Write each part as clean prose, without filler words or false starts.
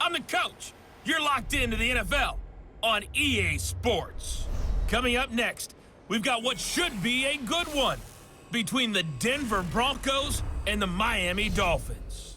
I'm the coach. You're locked into the NFL on EA Sports. Coming up next, we've got what should be a good one between the Denver Broncos and the Miami Dolphins.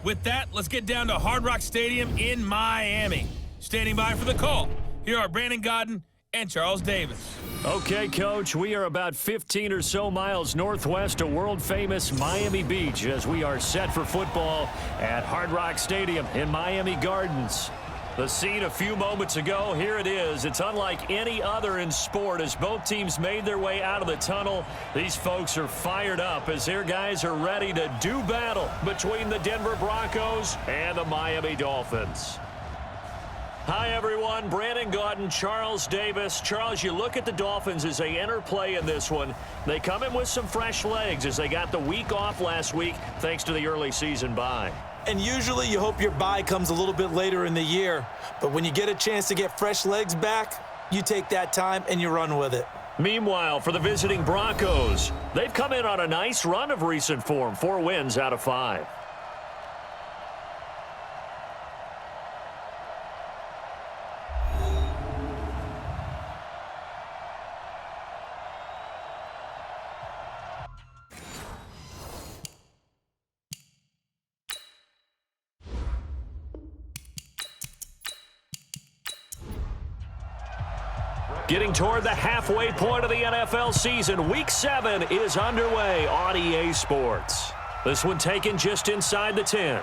With that, let's get down to Hard Rock Stadium in Miami. Standing by for the call, here are Brandon Godden and Charles Davis. Okay, Coach, we are about 15 or so miles northwest of world-famous Miami Beach as we are set for football at Hard Rock Stadium in Miami Gardens. The scene a few moments ago, here it is. It's unlike any other in sport as both teams made their way out of the tunnel. These folks are fired up as their guys are ready to do battle between the Denver Broncos and the Miami Dolphins. Hi, everyone. Brandon Godden, Charles Davis. Charles, you look at the Dolphins as they enter play in this one. They come in with some fresh legs as they got the week off last week thanks to the early season bye. And usually you hope your bye comes a little bit later in the year. But when you get a chance to get fresh legs back, you take that time and you run with it. Meanwhile, for the visiting Broncos, they've come in on a nice run of recent form, 4 wins out of 5. Getting toward the halfway point of the NFL season, Week 7 is underway on EA Sports. This one taken just inside the 10.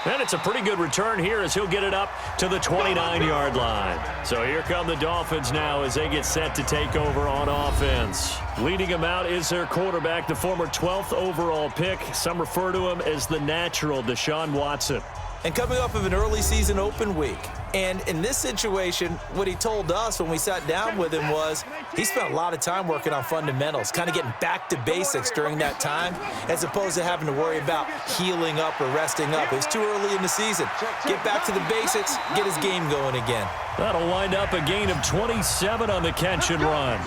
And it's a pretty good return here as he'll get it up to the 29-yard line. So here come the Dolphins now as they get set to take over on offense. Leading them out is their quarterback, the former 12th overall pick. Some refer to him as the natural, Deshaun Watson. And coming off of an early season open week. And in this situation, what he told us when we sat down with him was he spent a lot of time working on fundamentals, kind of getting back to basics during that time, as opposed to having to worry about healing up or resting up. It was too early in the season. Get back to the basics, get his game going again. That'll wind up a gain of 27 on the catch and run.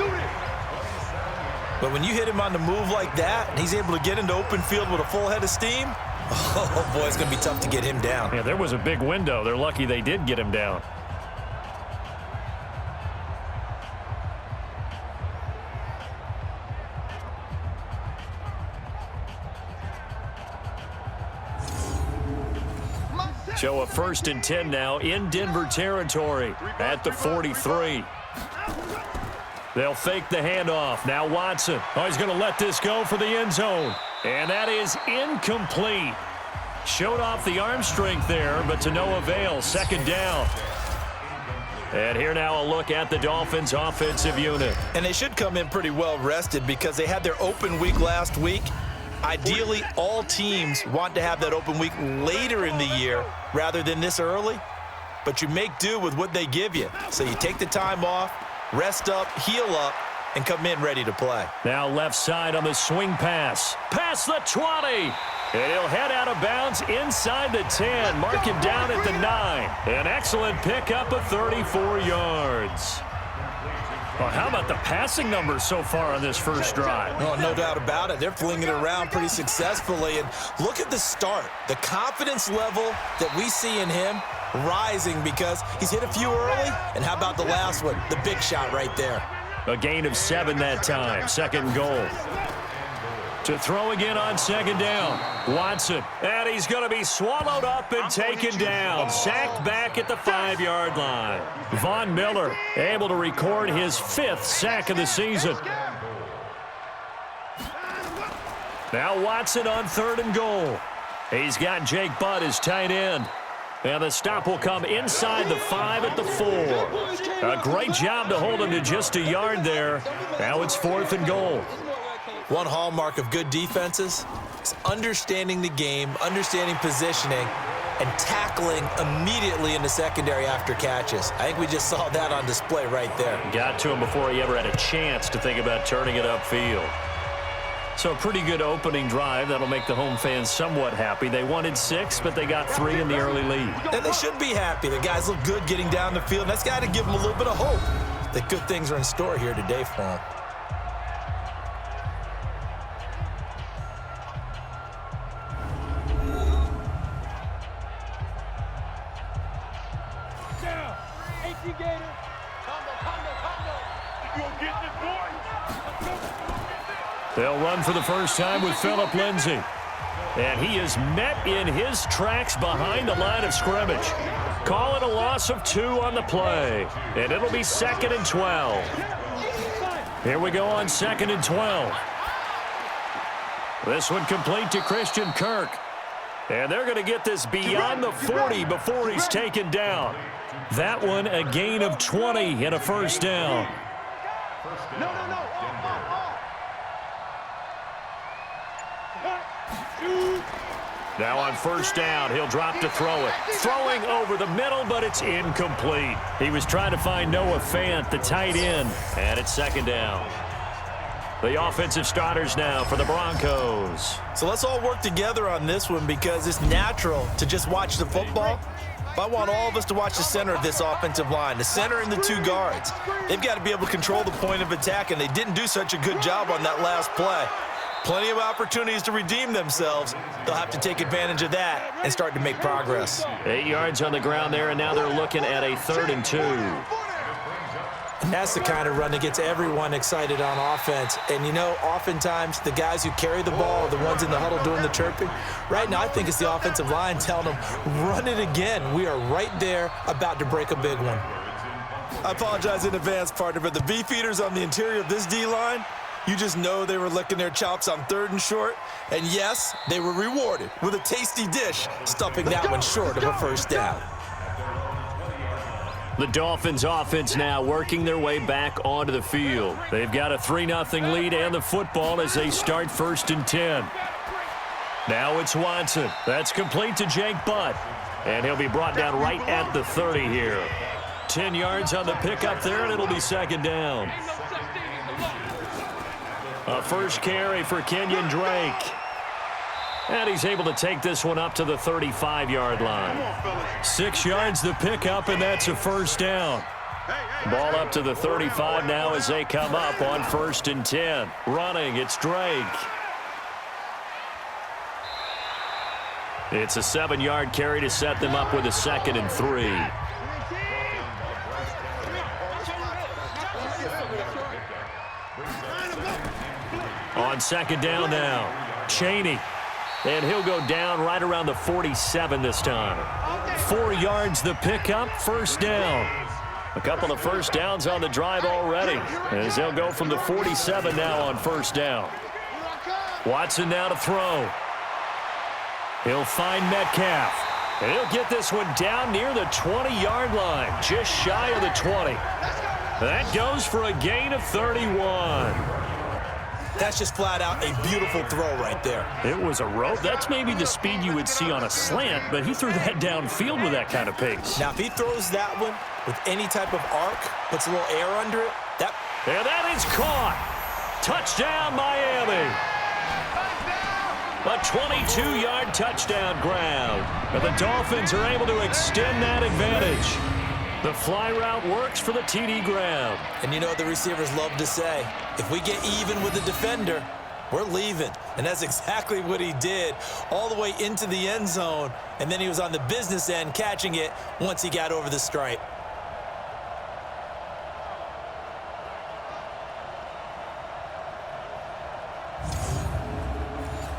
But when you hit him on the move like that, and he's able to get into open field with a full head of steam, oh, boy, it's going to be tough to get him down. Yeah, there was a big window. They're lucky they did get him down. So a 1st and 10 now in Denver territory at the 43. They'll fake the handoff. Now Watson. Oh, he's going to let this go for the end zone. And that is incomplete. Showed off the arm strength there, but to no avail. 2nd down. And here now a look at the Dolphins' offensive unit. And they should come in pretty well rested because they had their open week last week. Ideally, all teams want to have that open week later in the year rather than this early. But you make do with what they give you. So you take the time off, rest up, heal up, and come in ready to play. Now left side on the swing pass. Past the 20. And he'll head out of bounds inside the 10. Mark him down at the 9. An excellent pickup of 34 yards. Well, how about the passing numbers so far on this first drive? Oh, no doubt about it. They're flinging it around pretty successfully. And look at the start. The confidence level that we see in him rising because he's hit a few early. And how about the last one? The big shot right there. A gain of 7 that time. 2nd goal. To throw again on 2nd down. Watson. And he's going to be swallowed up and taken down. Sacked back at the 5-yard line. Von Miller able to record his 5th sack of the season. Now Watson on 3rd and goal. He's got Jake Butt as tight end. And the stop will come inside the 5 at the 4. A great job to hold him to just a yard there. Now it's 4th and goal. One hallmark of good defenses is understanding the game, understanding positioning, and tackling immediately in the secondary after catches. I think we just saw that on display right there. Got to him before he ever had a chance to think about turning it upfield. So a pretty good opening drive. That'll make the home fans somewhat happy. They wanted 6, but they got 3 in the early lead. And they should be happy. The guys look good getting down the field. That's got to give them a little bit of hope that good things are in store here today for them. They'll run for the first time with Phillip Lindsay. And he is met in his tracks behind the line of scrimmage. Call it a loss of 2 on the play. And it'll be 2nd and 12. Here we go on 2nd and 12. This one complete to Christian Kirk. And they're going to get this beyond the 40 before he's taken down. That one a gain of 20 and a first down. Now on first down, he'll drop to throw it. Throwing over the middle, but it's incomplete. He was trying to find Noah Fant, the tight end, and it's 2nd down. The offensive starters now for the Broncos. So let's all work together on this one because it's natural to just watch the football. But I want all of us to watch the center of this offensive line, the center and the 2 guards. They've got to be able to control the point of attack, and they didn't do such a good job on that last play. Plenty of opportunities to redeem themselves. They'll have to take advantage of that and start to make progress. 8 yards on the ground there, and now they're looking at a 3rd and 2. And that's the kind of run that gets everyone excited on offense. And, you know, oftentimes the guys who carry the ball are the ones in the huddle doing the chirping. Right now, I think it's the offensive line telling them, run it again. We are right there about to break a big one. I apologize in advance, partner, but the beefeaters on the interior of this D-line, you just know they were licking their chops on 3rd and short. And, yes, they were rewarded with a tasty dish, stuffing that one short of a first down. The Dolphins offense now working their way back onto the field. They've got a 3-0 lead and the football as they start 1st and 10. Now it's Watson. That's complete to Jake Butt. And he'll be brought down right at the 30 here. 10 yards on the pickup there, and it'll be 2nd down. A first carry for Kenyon Drake. And he's able to take this one up to the 35-yard line. 6 yards the pickup, and that's a first down. Ball up to the 35 now as they come up on 1st and 10. Running, it's Drake. It's a 7-yard carry to set them up with a 2nd and 3. On 2nd down now, Chaney. And he'll go down right around the 47 this time. 4 yards the pickup, first down. A couple of first downs on the drive already, as they'll go from the 47 now on first down. Watson now to throw. He'll find Metcalf. And he'll get this one down near the 20-yard line, just shy of the 20. That goes for a gain of 31. That's just flat out a beautiful throw right there. It was a rope. That's maybe the speed you would see on a slant, but he threw that downfield with that kind of pace. Now, if he throws that one with any type of arc, puts a little air under it, and that is caught. Touchdown, Miami. A 22-yard touchdown grab. But the Dolphins are able to extend that advantage. The fly route works for the TD grab. And you know what the receivers love to say? If we get even with the defender, we're leaving. And that's exactly what he did, all the way into the end zone. And then he was on the business end catching it once he got over the stripe.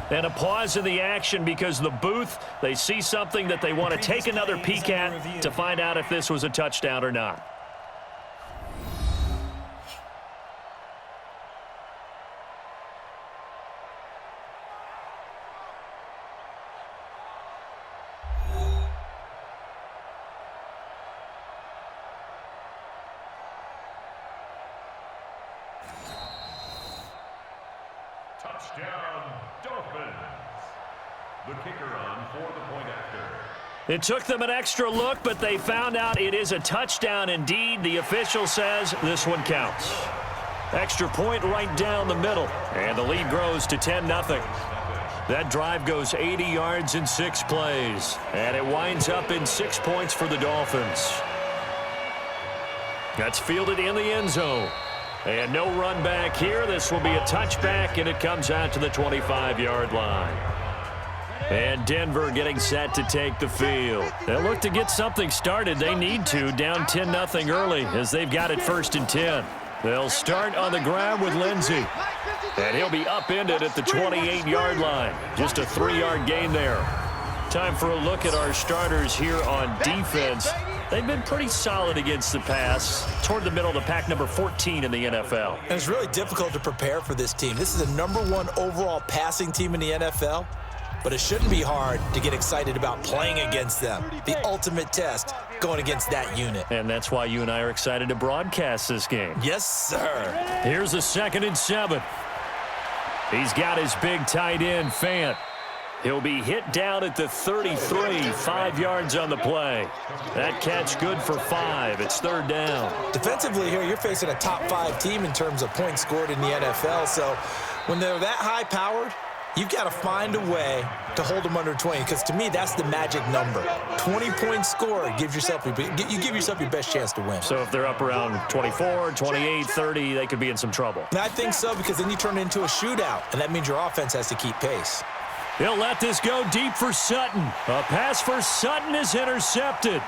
And a pause in the action because the booth, they see something that they want to take another peek at to find out if this was a touchdown or not. Touchdown, Dolphins. The kicker on for the point after. It took them an extra look, but they found out it is a touchdown indeed. The official says this one counts. Extra point right down the middle, and the lead grows to 10-0. That drive goes 80 yards in 6 plays, and it winds up in 6 points for the Dolphins. That's fielded in the end zone. And no run back here. This will be a touchback, and it comes out to the 25-yard line. And Denver getting set to take the field. They'll look to get something started. They need to, down 10-0 early as they've got it 1st and 10. They'll start on the ground with Lindsey. And he'll be upended at the 28-yard line. Just a 3-yard gain there. Time for a look at our starters here on defense. They've been pretty solid against the pass, toward the middle of the pack, number 14 in the NFL. And it's really difficult to prepare for this team. This is a #1 overall passing team in the NFL, but it shouldn't be hard to get excited about playing against them. The ultimate test going against that unit. And that's why you and I are excited to broadcast this game. Yes, sir. Here's a 2nd and 7. He's got his big tight end, Fant. He'll be hit down at the 33, 5 yards on the play. That catch good for 5. It's 3rd down. Defensively here, you're facing a top 5 team in terms of points scored in the NFL. So when they're that high-powered, you've got to find a way to hold them under 20, because to me, that's the magic number. 20 points scored, you give yourself your best chance to win. So if they're up around 24, 28, 30, they could be in some trouble. And I think so, because then you turn it into a shootout, and that means your offense has to keep pace. He'll let this go deep for Sutton. A pass for Sutton is intercepted.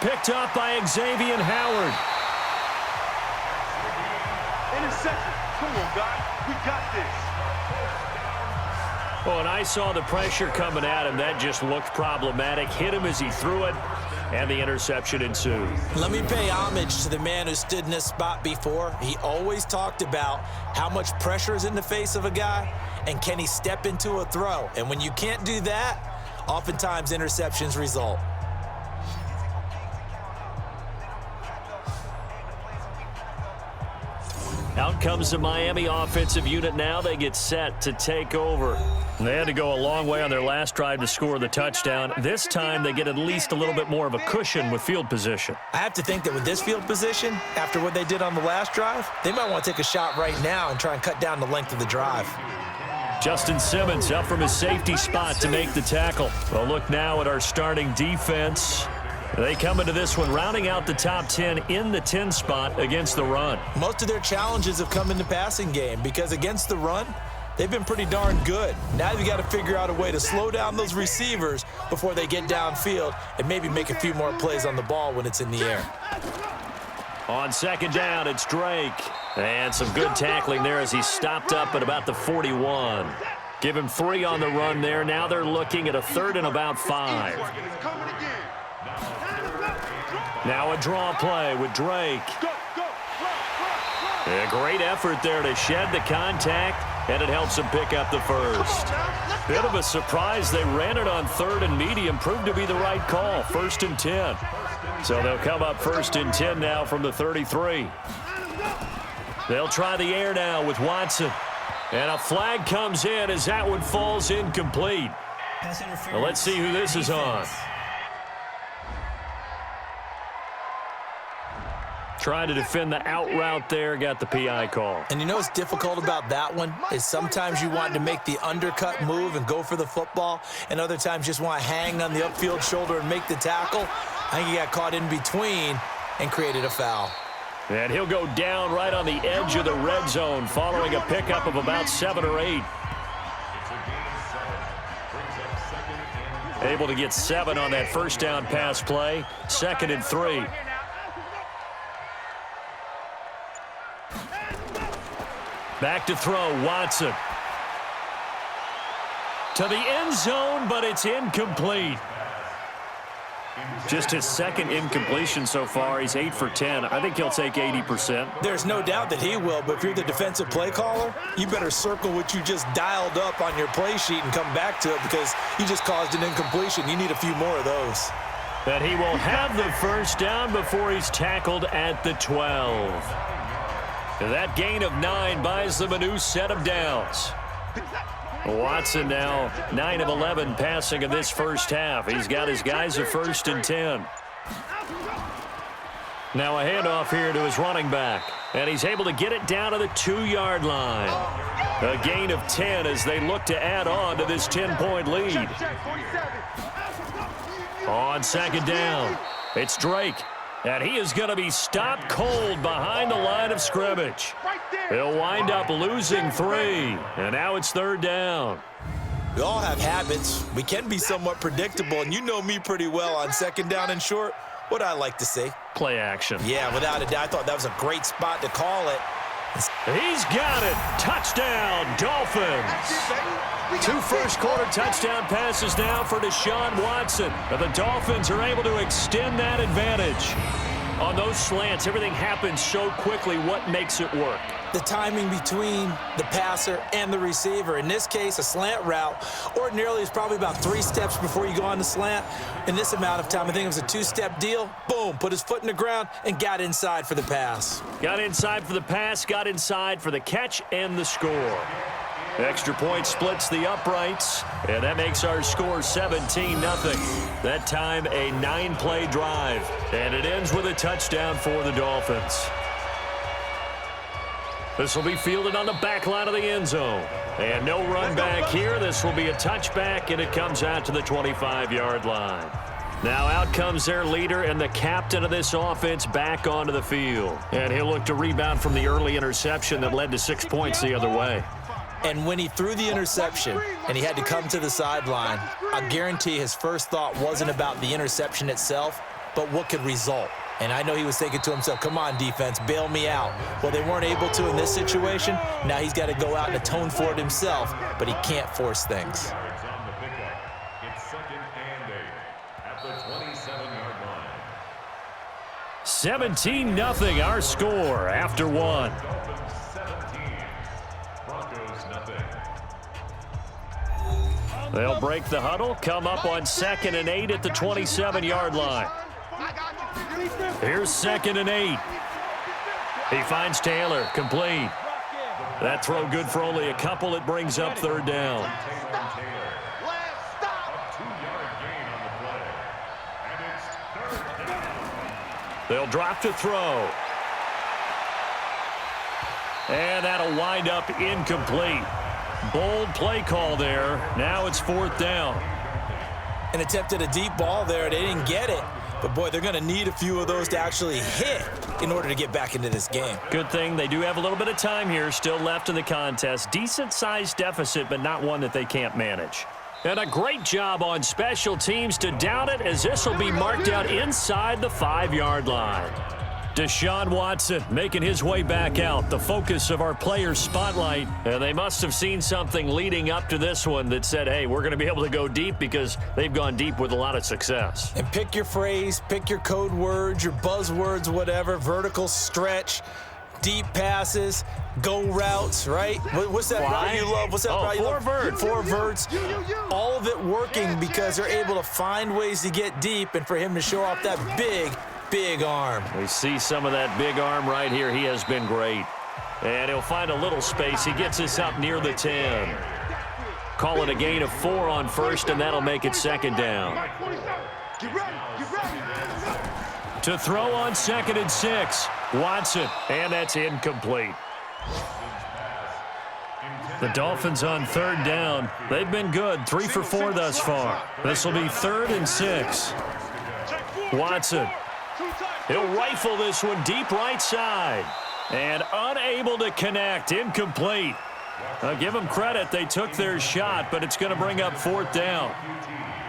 Picked up by Xavier Howard. Interception. Come on, guys. We got this. Oh, and I saw the pressure coming at him. That just looked problematic. Hit him as he threw it, and the interception ensued. Let me pay homage to the man who stood in this spot before. He always talked about how much pressure is in the face of a guy, and can he step into a throw? And when you can't do that, oftentimes interceptions result. Out comes the Miami offensive unit now. They get set to take over. They had to go a long way on their last drive to score the touchdown. This time they get at least a little bit more of a cushion with field position. I have to think that with this field position, after what they did on the last drive, they might want to take a shot right now and try and cut down the length of the drive. Justin Simmons up from his safety spot to make the tackle. Well, look now at our starting defense. They come into this one rounding out the top 10 in the 10 spot against the run. Most of their challenges have come in the passing game, because against the run, they've been pretty darn good. Now you got to figure out a way to slow down those receivers before they get downfield and maybe make a few more plays on the ball when it's in the air. On 2nd down, it's Drake. And some good tackling there as he stopped up at about the 41. Give him 3 on the run there. Now they're looking at a 3rd and about 5. Now a draw play with Drake. A great effort there to shed the contact, and it helps him pick up the 1st. Bit of a surprise. They ran it on 3rd and medium. Proved to be the right call. 1st and 10. So they'll come up 1st and 10 now from the 33. They'll try the air now with Watson. And a flag comes in as that one falls incomplete. Well, let's see who this is on. Tried to defend the out route there, got the PI call. And you know what's difficult about that one is sometimes you want to make the undercut move and go for the football, and other times just want to hang on the upfield shoulder and make the tackle. I think he got caught in between and created a foul. And he'll go down right on the edge of the red zone following a pickup of about 7 or 8. Able to get 7 on that 1st down pass play. 2nd and 3. Back to throw, Watson. To the end zone, but it's incomplete. Just his 2nd incompletion so far. He's 8 for 10. I think he'll take 80%. There's no doubt that he will, but if you're the defensive play caller, you better circle what you just dialed up on your play sheet and come back to it, because you just caused an incompletion. You need a few more of those. But he will have the 1st down before he's tackled at the 12. That gain of 9 buys them a new set of downs. Watson now 9 of 11 passing in this 1st half. He's got his guys at 1st and 10. Now a handoff here to his running back. And he's able to get it down to the 2-yard line. A gain of 10 as they look to add on to this 10-point lead. On 2nd down, it's Drake. And he is going to be stopped cold behind the line of scrimmage. He'll wind up losing 3. And now it's 3rd down. We all have habits. We can be somewhat predictable, and you know me pretty well on second down and short. What I like to say? Play action. Yeah, without a doubt. I thought that was a great spot to call it. He's got it. Touchdown, Dolphins. 2 first-quarter touchdown passes now for Deshaun Watson. But the Dolphins are able to extend that advantage. On those slants, everything happens so quickly. What makes it work? The timing between the passer and the receiver. In this case, a slant route ordinarily is probably about 3 steps before you go on the slant. In this amount of time, I think it was a 2-step deal. Boom, put his foot in the ground and got inside for the pass. Got inside for the pass, got inside for the catch and the score. Extra point splits the uprights, and that makes our score 17-0. That time a 9-play drive, and it ends with a touchdown for the Dolphins. This will be fielded on the back line of the end zone. And no run back here. This will be a touchback, and it comes out to the 25-yard line. Now out comes their leader and the captain of this offense back onto the field. And he'll look to rebound from the early interception that led to 6 points the other way. And when he threw the interception and he had to come to the sideline, I guarantee his first thought wasn't about the interception itself, but what could result. And I know he was thinking to himself, come on, defense, bail me out. Well, they weren't able to in this situation. Now he's got to go out and atone for it himself, but he can't force things. It's 2nd and 8 at the 27-yard line. 17-0 our score after 1. Dolphins 17, Broncos nothing. They'll break the huddle, come up on 2nd and 8 at the 27-yard line. Here's 2nd and 8. He finds Taylor, complete. That throw good for only a couple. It brings up 3rd down. A 2-yard gain on the play. And it's 3rd down. They'll drop to throw. And that'll wind up incomplete. Bold play call there. Now it's 4th down. And attempted a deep ball there. They didn't get it. But, boy, they're going to need a few of those to actually hit in order to get back into this game. Good thing they do have a little bit of time here still left in the contest. Decent-sized deficit, but not one that they can't manage. And a great job on special teams to down it, as this will be marked out inside the 5-yard line. Deshaun Watson making his way back out, the focus of our players' spotlight. And they must have seen something leading up to this one that said, hey, we're going to be able to go deep, because they've gone deep with a lot of success. And pick your phrase, pick your code words, your buzzwords, whatever, vertical stretch, deep passes, go routes, right? What's that route you love? What's that route you love? 4 verts. 4 verts. All of it working because they're able to find ways to get deep, and for him to show off that big arm. We see some of that big arm right here. He has been great. And he'll find a little space. He gets us up near the 10. Call it a gain of 4 on 1st, and that'll make it 2nd down. To throw on 2nd and 6. Watson, and that's incomplete. The Dolphins on 3rd down. They've been good, 3 for 4 thus far. This will be 3rd and 6. Watson. He'll rifle this one deep right side. And unable to connect. Incomplete. Give them credit. They took their shot, but it's going to bring up 4th down.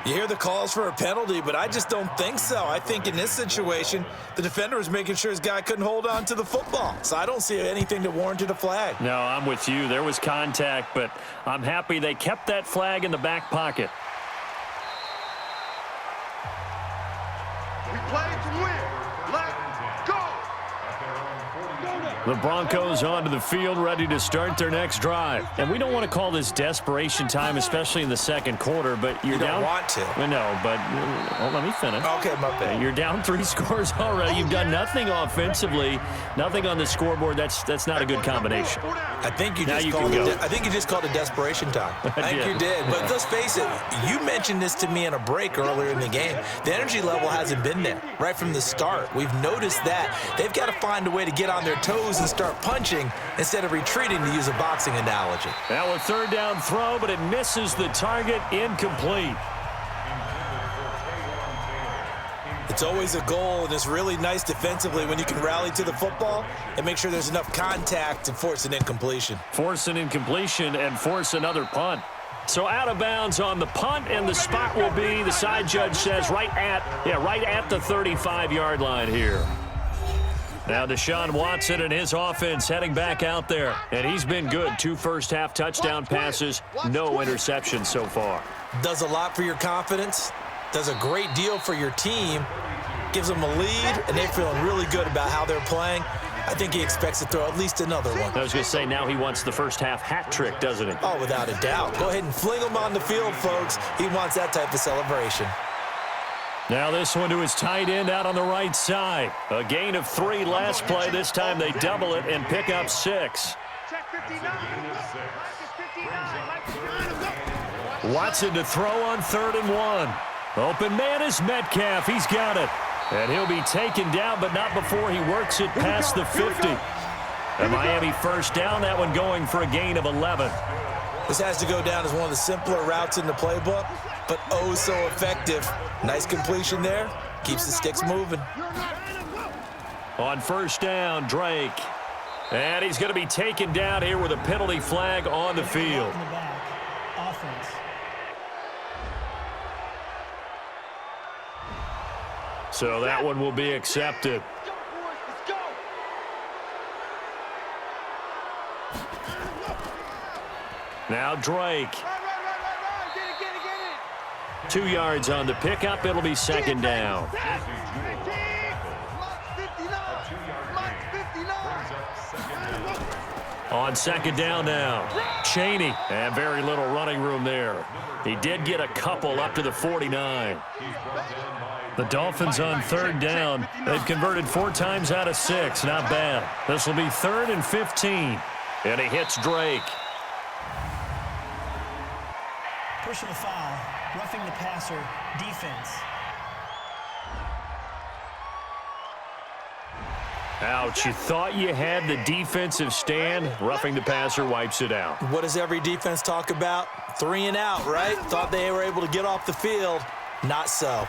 You hear the calls for a penalty, but I just don't think so. I think in this situation, the defender was making sure his guy couldn't hold on to the football. So I don't see anything that warranted a flag. No, I'm with you. There was contact, but I'm happy they kept that flag in the back pocket. We play to win. Let's go. The Broncos onto the field, ready to start their next drive. And we don't want to call this desperation time, especially in the 2nd quarter, but you're down. You don't want to. No, but let me finish. Okay, my bad. You're down 3 scores already. You've done nothing offensively, nothing on the scoreboard. That's not a good combination. I think you Now just you called can it. go. I think you just called it desperation time. I think you did. But let's face it. You mentioned this to me in a break earlier in the game. The energy level hasn't been there right from the start. We've noticed that they've got to find a way to get on their toes and start punching instead of retreating, to use a boxing analogy. Now a 3rd down throw, but it misses the target. Incomplete. It's always a goal, and it's really nice defensively when you can rally to the football and make sure there's enough contact to force an incompletion. Force an incompletion and force another punt. So out of bounds on the punt, and the spot will be, the side judge says, right at the 35-yard line here. Now Deshaun Watson and his offense heading back out there, and he's been good. 2 first-half touchdown passes, no interceptions so far. Does a lot for your confidence, does a great deal for your team, gives them a lead, and they're feeling really good about how they're playing. I think he expects to throw at least another one. I was going to say, now he wants the first-half hat trick, doesn't he? Oh, without a doubt. Go ahead and fling him on the field, folks. He wants that type of celebration. Now this one to his tight end out on the right side. A gain of 3 last play. This time they double it and pick up 6. Watson to throw on 3rd and 1. Open man is Metcalf. He's got it. And he'll be taken down, but not before he works it past the 50. A Miami first down, that one going for a gain of 11. This has to go down as one of the simpler routes in the playbook, but oh so effective. Nice completion there. Keeps the sticks moving. On first down, Drake. And he's going to be taken down here with a penalty flag on the field. So that one will be accepted. Now Drake. 2 yards on the pickup. It'll be 2nd down. On 2nd down now. Cheney. And very little running room there. He did get a couple up to the 49. The Dolphins on 3rd down. They've converted 4 times out of 6. Not bad. This will be 3rd and 15. And he hits Drake. Personal foul, roughing the passer, defense. Ouch, you thought you had the defensive stand. Roughing the passer wipes it out. What does every defense talk about? 3 and out, right? Thought they were able to get off the field. Not so.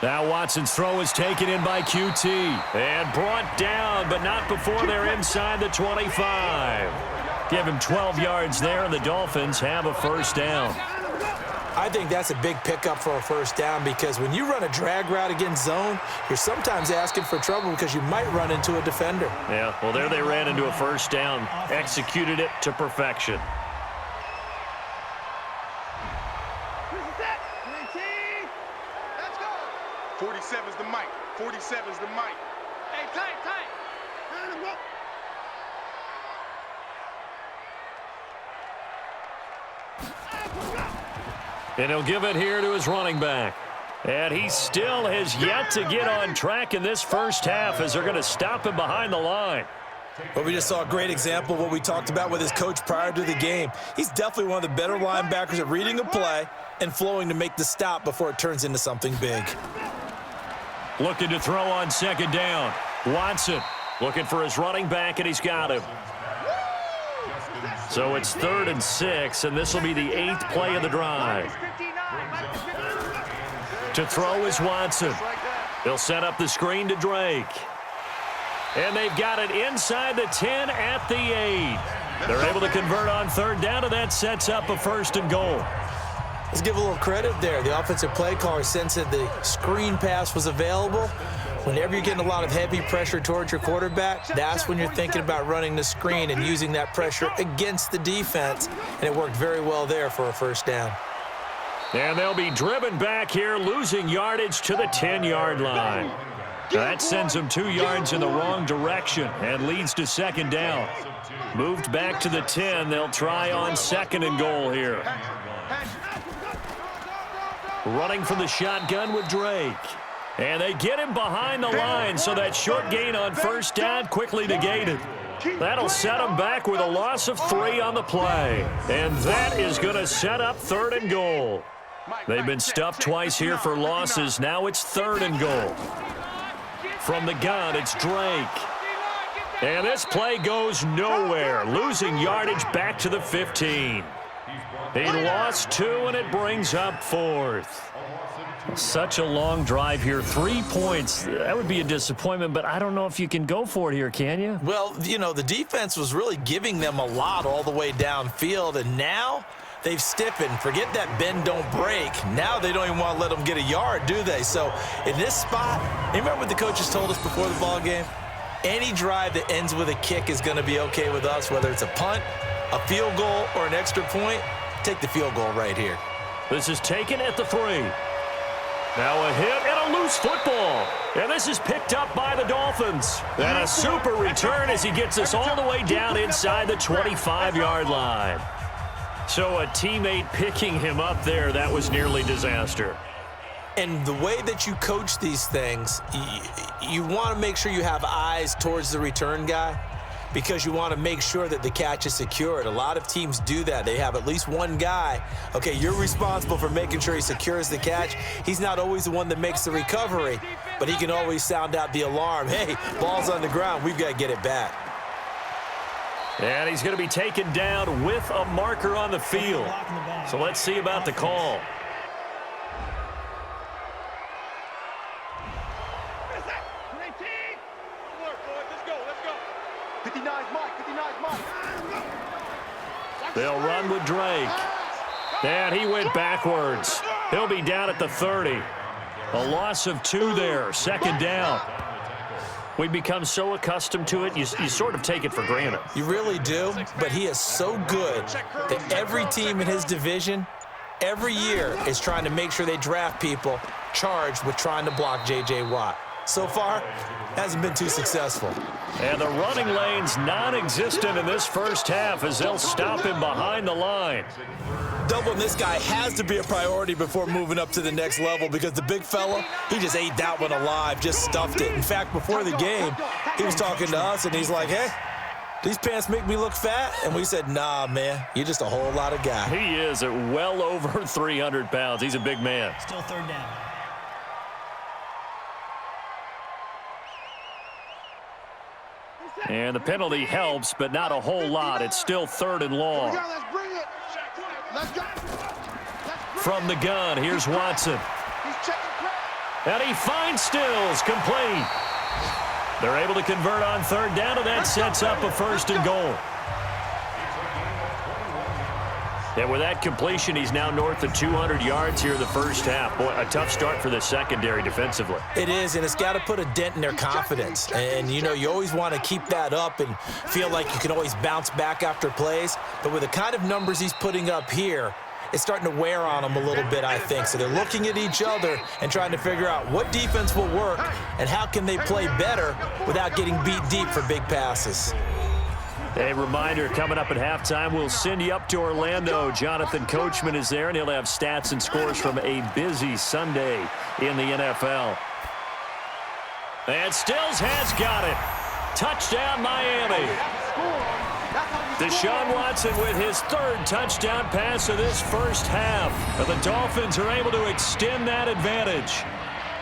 Now Watson's throw is taken in by QT. And brought down, but not before they're inside the 25. Give him 12 yards there, and the Dolphins have a first down. I think that's a big pickup for a first down because when you run a drag route against zone, you're sometimes asking for trouble because you might run into a defender. Yeah, well, there they ran into a first down, executed it to perfection. Let's go. 47's the mic. 47's the mic. Hey, tight. And he'll give it here to his running back. And he still has yet to get on track in this first half as they're going to stop him behind the line. Well, we just saw a great example of what we talked about with his coach prior to the game. He's definitely one of the better linebackers at reading a play and flowing to make the stop before it turns into something big. Looking to throw on 2nd down. Watson looking for his running back, and he's got him. So it's 3rd and 6, and this will be the 8th play of the drive. To throw is Watson. They'll set up the screen to Drake. And they've got it inside the 10 at the 8. They're able to convert on 3rd down, and that sets up a 1st and goal. Let's give a little credit there. The offensive play caller sensed that the screen pass was available. Whenever you're getting a lot of heavy pressure towards your quarterback, that's when you're thinking about running the screen and using that pressure against the defense. And it worked very well there for a first down. And they'll be driven back here, losing yardage to the 10-yard line. That sends them 2 yards in the wrong direction and leads to 2nd down. Moved back to the 10. They'll try on 2nd and goal here. Running from the shotgun with Drake. And they get him behind the line, so that short gain on first down quickly negated. That'll set them back with a loss of 3 on the play. And that is going to set up 3rd and goal. They've been stuffed twice here for losses. Now it's 3rd and goal. From the gun, it's Drake. And this play goes nowhere, losing yardage back to the 15. He lost 2, and it brings up 4th. Such a long drive here. 3 points. That would be a disappointment, but I don't know if you can go for it here, can you? Well, you know, the defense was really giving them a lot all the way downfield, and now they've stiffened. Forget that bend, don't break. Now they don't even want to let them get a yard, do they? So in this spot, you remember what the coaches told us before the ball game? Any drive that ends with a kick is going to be okay with us, whether it's a punt, a field goal, or an extra point. Take the field goal right here. This is taken at the 3. Now a hit and a loose football. And this is picked up by the Dolphins. And a super return as he gets us all the way down inside the 25-yard line. So a teammate picking him up there, that was nearly disaster. And the way that you coach these things, you want to make sure you have eyes towards the return guy because you want to make sure that the catch is secured. A lot of teams do that. They have at least one guy. Okay, you're responsible for making sure he secures the catch. He's not always the one that makes the recovery, but he can always sound out the alarm. Hey, ball's on the ground. We've got to get it back. And he's going to be taken down with a marker on the field. So let's see about the call. They'll run with Drake. And he went backwards. He'll be down at the 30. A loss of 2 there, second down. We become so accustomed to it, you sort of take it for granted. You really do, but he is so good that every team in his division, every year, is trying to make sure they draft people charged with trying to block J.J. Watt. So far, hasn't been too successful. And the running lane's non-existent in this first half as they'll stop him behind the line. Doubling this guy has to be a priority before moving up to the next level because the big fella, he just ate that one alive, just stuffed it. In fact, before the game, he was talking to us, and he's like, hey, these pants make me look fat? And we said, nah, man, you're just a whole lot of guy. He is at well over 300 pounds. He's a big man. Still third down. And the penalty helps, but not a whole lot. It's still 3rd and long. From the gun, here's Watson. And he finds Stills, complete. They're able to convert on 3rd down, and that sets up a 1st and goal. And with that completion, he's now north of 200 yards here in the first half. Boy, a tough start for the secondary defensively. It is, and it's got to put a dent in their confidence. And, you know, you always want to keep that up and feel like you can always bounce back after plays. But with the kind of numbers he's putting up here, it's starting to wear on them a little bit, I think. So they're looking at each other and trying to figure out what defense will work and how can they play better without getting beat deep for big passes. A reminder, coming up at halftime, we'll send you up to Orlando. Jonathan Coachman is there, and he'll have stats and scores from a busy Sunday in the NFL. And Stills has got it. Touchdown, Miami. Deshaun Watson with his 3rd touchdown pass of this first half. And the Dolphins are able to extend that advantage.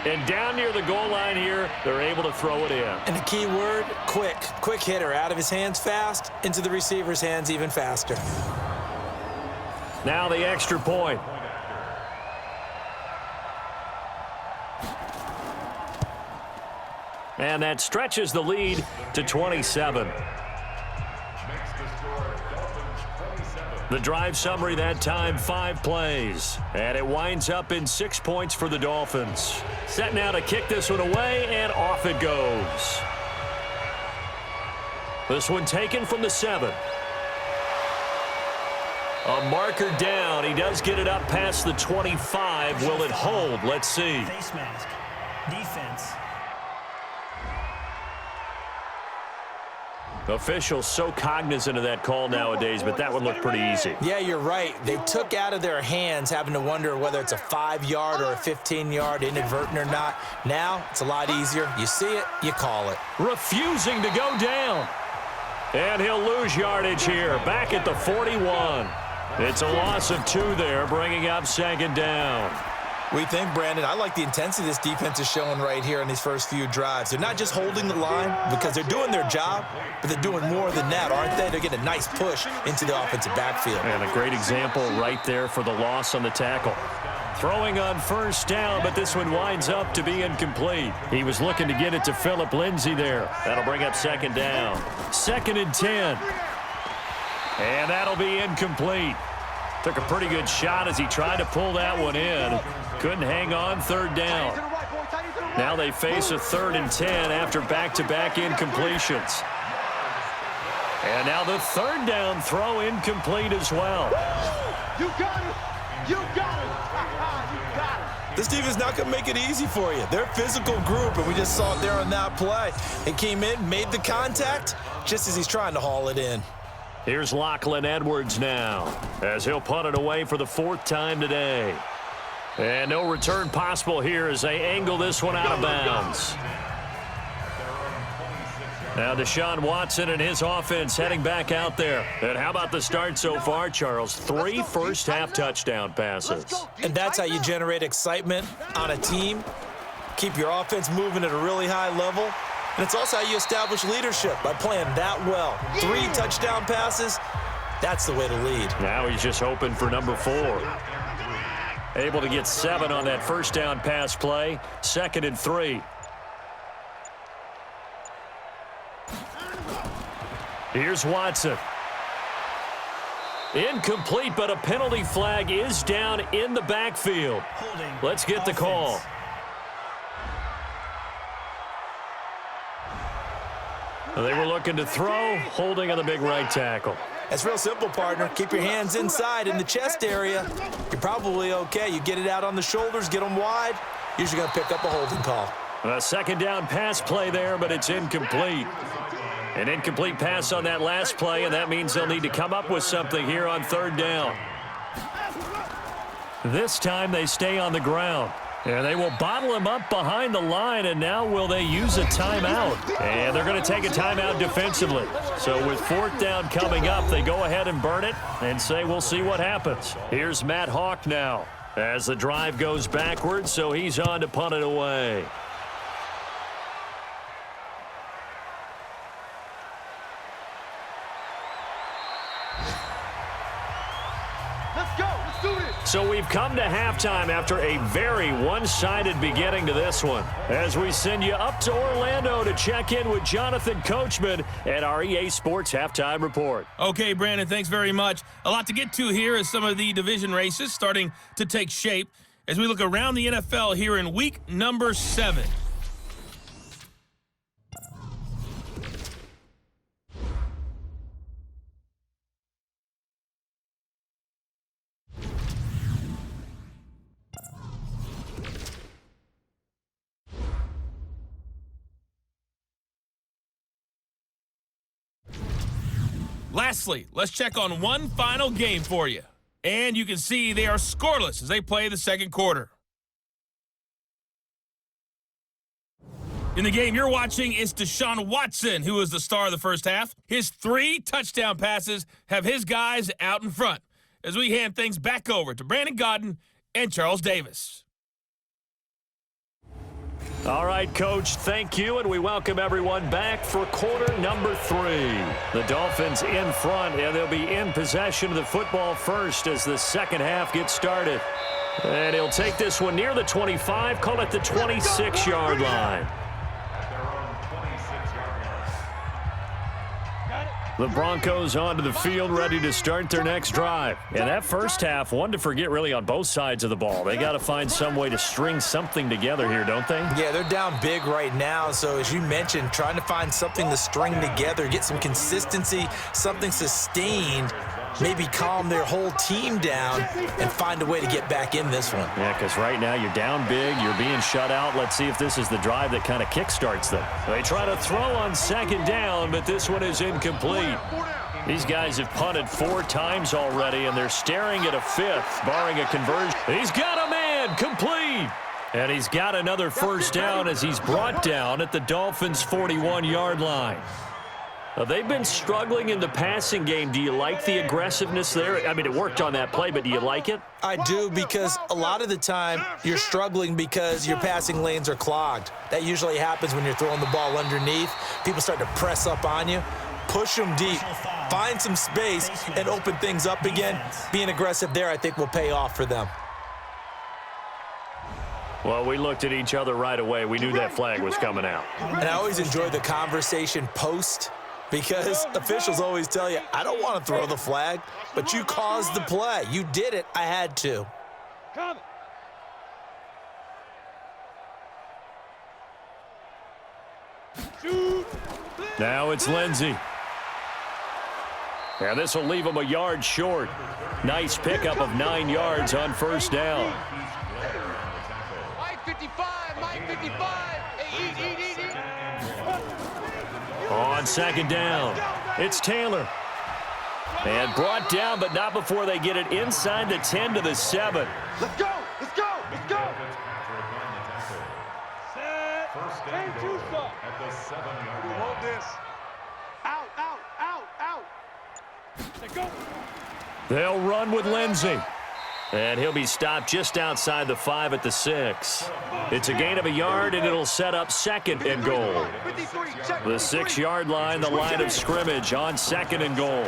And down near the goal line here, they're able to throw it in. And the key word, quick. Quick hitter. Out of his hands fast, into the receiver's hands even faster. Now the extra point. And that stretches the lead to 27. The drive summary that time, 5 plays. And it winds up in 6 points for the Dolphins. Set now to kick this one away, and off it goes. This one taken from the 7. A marker down. He does get it up past the 25. Will it hold? Let's see. Face mask. Defense. Officials so cognizant of that call nowadays, but that one looked pretty easy. Yeah, you're right. They took out of their hands having to wonder whether it's a 5-yard or a 15-yard inadvertent or not. Now, it's a lot easier. You see it, you call it. Refusing to go down. And he'll lose yardage here, back at the 41. It's a loss of 2 there, bringing up 2nd down. We think, Brandon, I like the intensity this defense is showing right here in these first few drives. They're not just holding the line because they're doing their job, but they're doing more than that, aren't they? They're getting a nice push into the offensive backfield. And a great example right there for the loss on the tackle. Throwing on 1st down, but this one winds up to be incomplete. He was looking to get it to Phillip Lindsay there. That'll bring up 2nd down. 2nd and 10. And that'll be incomplete. Took a pretty good shot as he tried to pull that one in. Couldn't hang on, third down. Now they face a 3rd and 10 after back-to-back incompletions. And now the 3rd down throw incomplete as well. You got it. You got it. You got it. This team is not going to make it easy for you. They're a physical group, and we just saw it there on that play. It came in, made the contact, just as he's trying to haul it in. Here's Lachlan Edwards now, as he'll punt it away for the 4th time today. And no return possible here as they angle this one out of bounds. Now Deshaun Watson and his offense heading back out there. And how about the start so far, Charles? 3 first-half touchdown passes. And that's how you generate excitement on a team. Keep your offense moving at a really high level. And it's also how you establish leadership, by playing that well. 3 touchdown passes, that's the way to lead. Now he's just hoping for number 4. Able to get 7 on that first down pass play. 2nd and 3. Here's Watson. Incomplete, but a penalty flag is down in the backfield. Let's get the call. They were looking to throw, holding on the big right tackle. That's real simple, partner. Keep your hands inside in the chest area. You're probably okay. You get it out on the shoulders, get them wide. Usually going to pick up a holding call. A 2nd down pass play there, but it's incomplete. An incomplete pass on that last play, and that means they'll need to come up with something here on 3rd down. This time they stay on the ground. And they will bottle him up behind the line, and now will they use a timeout? And they're going to take a timeout defensively. So with 4th down coming up, they go ahead and burn it and say we'll see what happens. Here's Matt Hawk now as the drive goes backwards, so he's on to punt it away. Let's go. Let's do this. So we've come to halftime after a very one-sided beginning to this one. As we send you up to Orlando to check in with Jonathan Coachman at our EA Sports Halftime Report. Okay, Brandon, thanks very much. A lot to get to here as some of the division races starting to take shape as we look around the NFL here in week number 7. Lastly, let's check on one final game for you. And you can see they are scoreless as they play the 2nd quarter. In the game you're watching is Deshaun Watson, who is the star of the first half. His 3 touchdown passes have his guys out in front as we hand things back over to Brandon Godden and Charles Davis. All right, Coach, thank you, and we welcome everyone back for quarter number 3. The Dolphins in front, and they'll be in possession of the football first as the 2nd half gets started. And he'll take this one near the 25, call it the 26-yard line. The Broncos onto the field, ready to start their next drive. And that first half, one to forget really on both sides of the ball. They got to find some way to string something together here, don't they? Yeah, they're down big right now. So as you mentioned, trying to find something to string together, get some consistency, something sustained, maybe calm their whole team down and find a way to get back in this one. Yeah, because right now you're down big, you're being shut out. Let's see if this is the drive that kind of kickstarts them. They try to throw on 2nd down, but this one is incomplete. These guys have punted 4 times already, and they're staring at a 5th, barring a conversion. He's got a man, complete. And he's got another first down as he's brought down at the Dolphins' 41-yard line. They've been struggling in the passing game. Do you like the aggressiveness there? I mean, it worked on that play, but do you like it? I do, because a lot of the time you're struggling because your passing lanes are clogged. That usually happens when you're throwing the ball underneath. People start to press up on you. Push them deep, find some space, and open things up again. Being aggressive there, I think, will pay off for them. Well, we looked at each other right away. We knew that flag was coming out. And I always enjoy the conversation post Because officials always tell you, I don't want to throw the flag, but you caused the play. You did it. I had to. Now it's Lindsey. And this will leave him a yard short. Nice pickup of 9 yards on first down. Mike 55, Mike 55. Hey, eat. On second down, it's Taylor. And brought down, but not before they get it inside the 10 to the 7. Let's go. First down goal at the 7-yard line. Hold this. Out. They'll run with Lindsey. And he'll be stopped just outside the 5 at the 6. It's a gain of a yard, and it'll set up second and goal. The 6-yard line, the line of scrimmage on second and goal.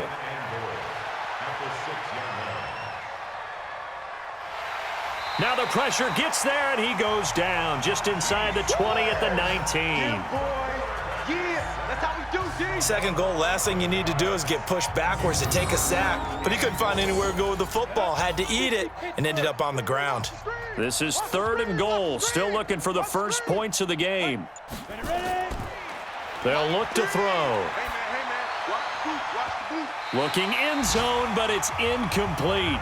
Now the pressure gets there, and he goes down just inside the 20 at the 19. Second goal, last thing you need to do is get pushed backwards to take a sack. But he couldn't find anywhere to go with the football, had to eat it, and ended up on the ground. This is third and goal, still looking for the first points of the game. They'll look to throw. Hey, man. Watch the boot. Looking end zone, but it's incomplete.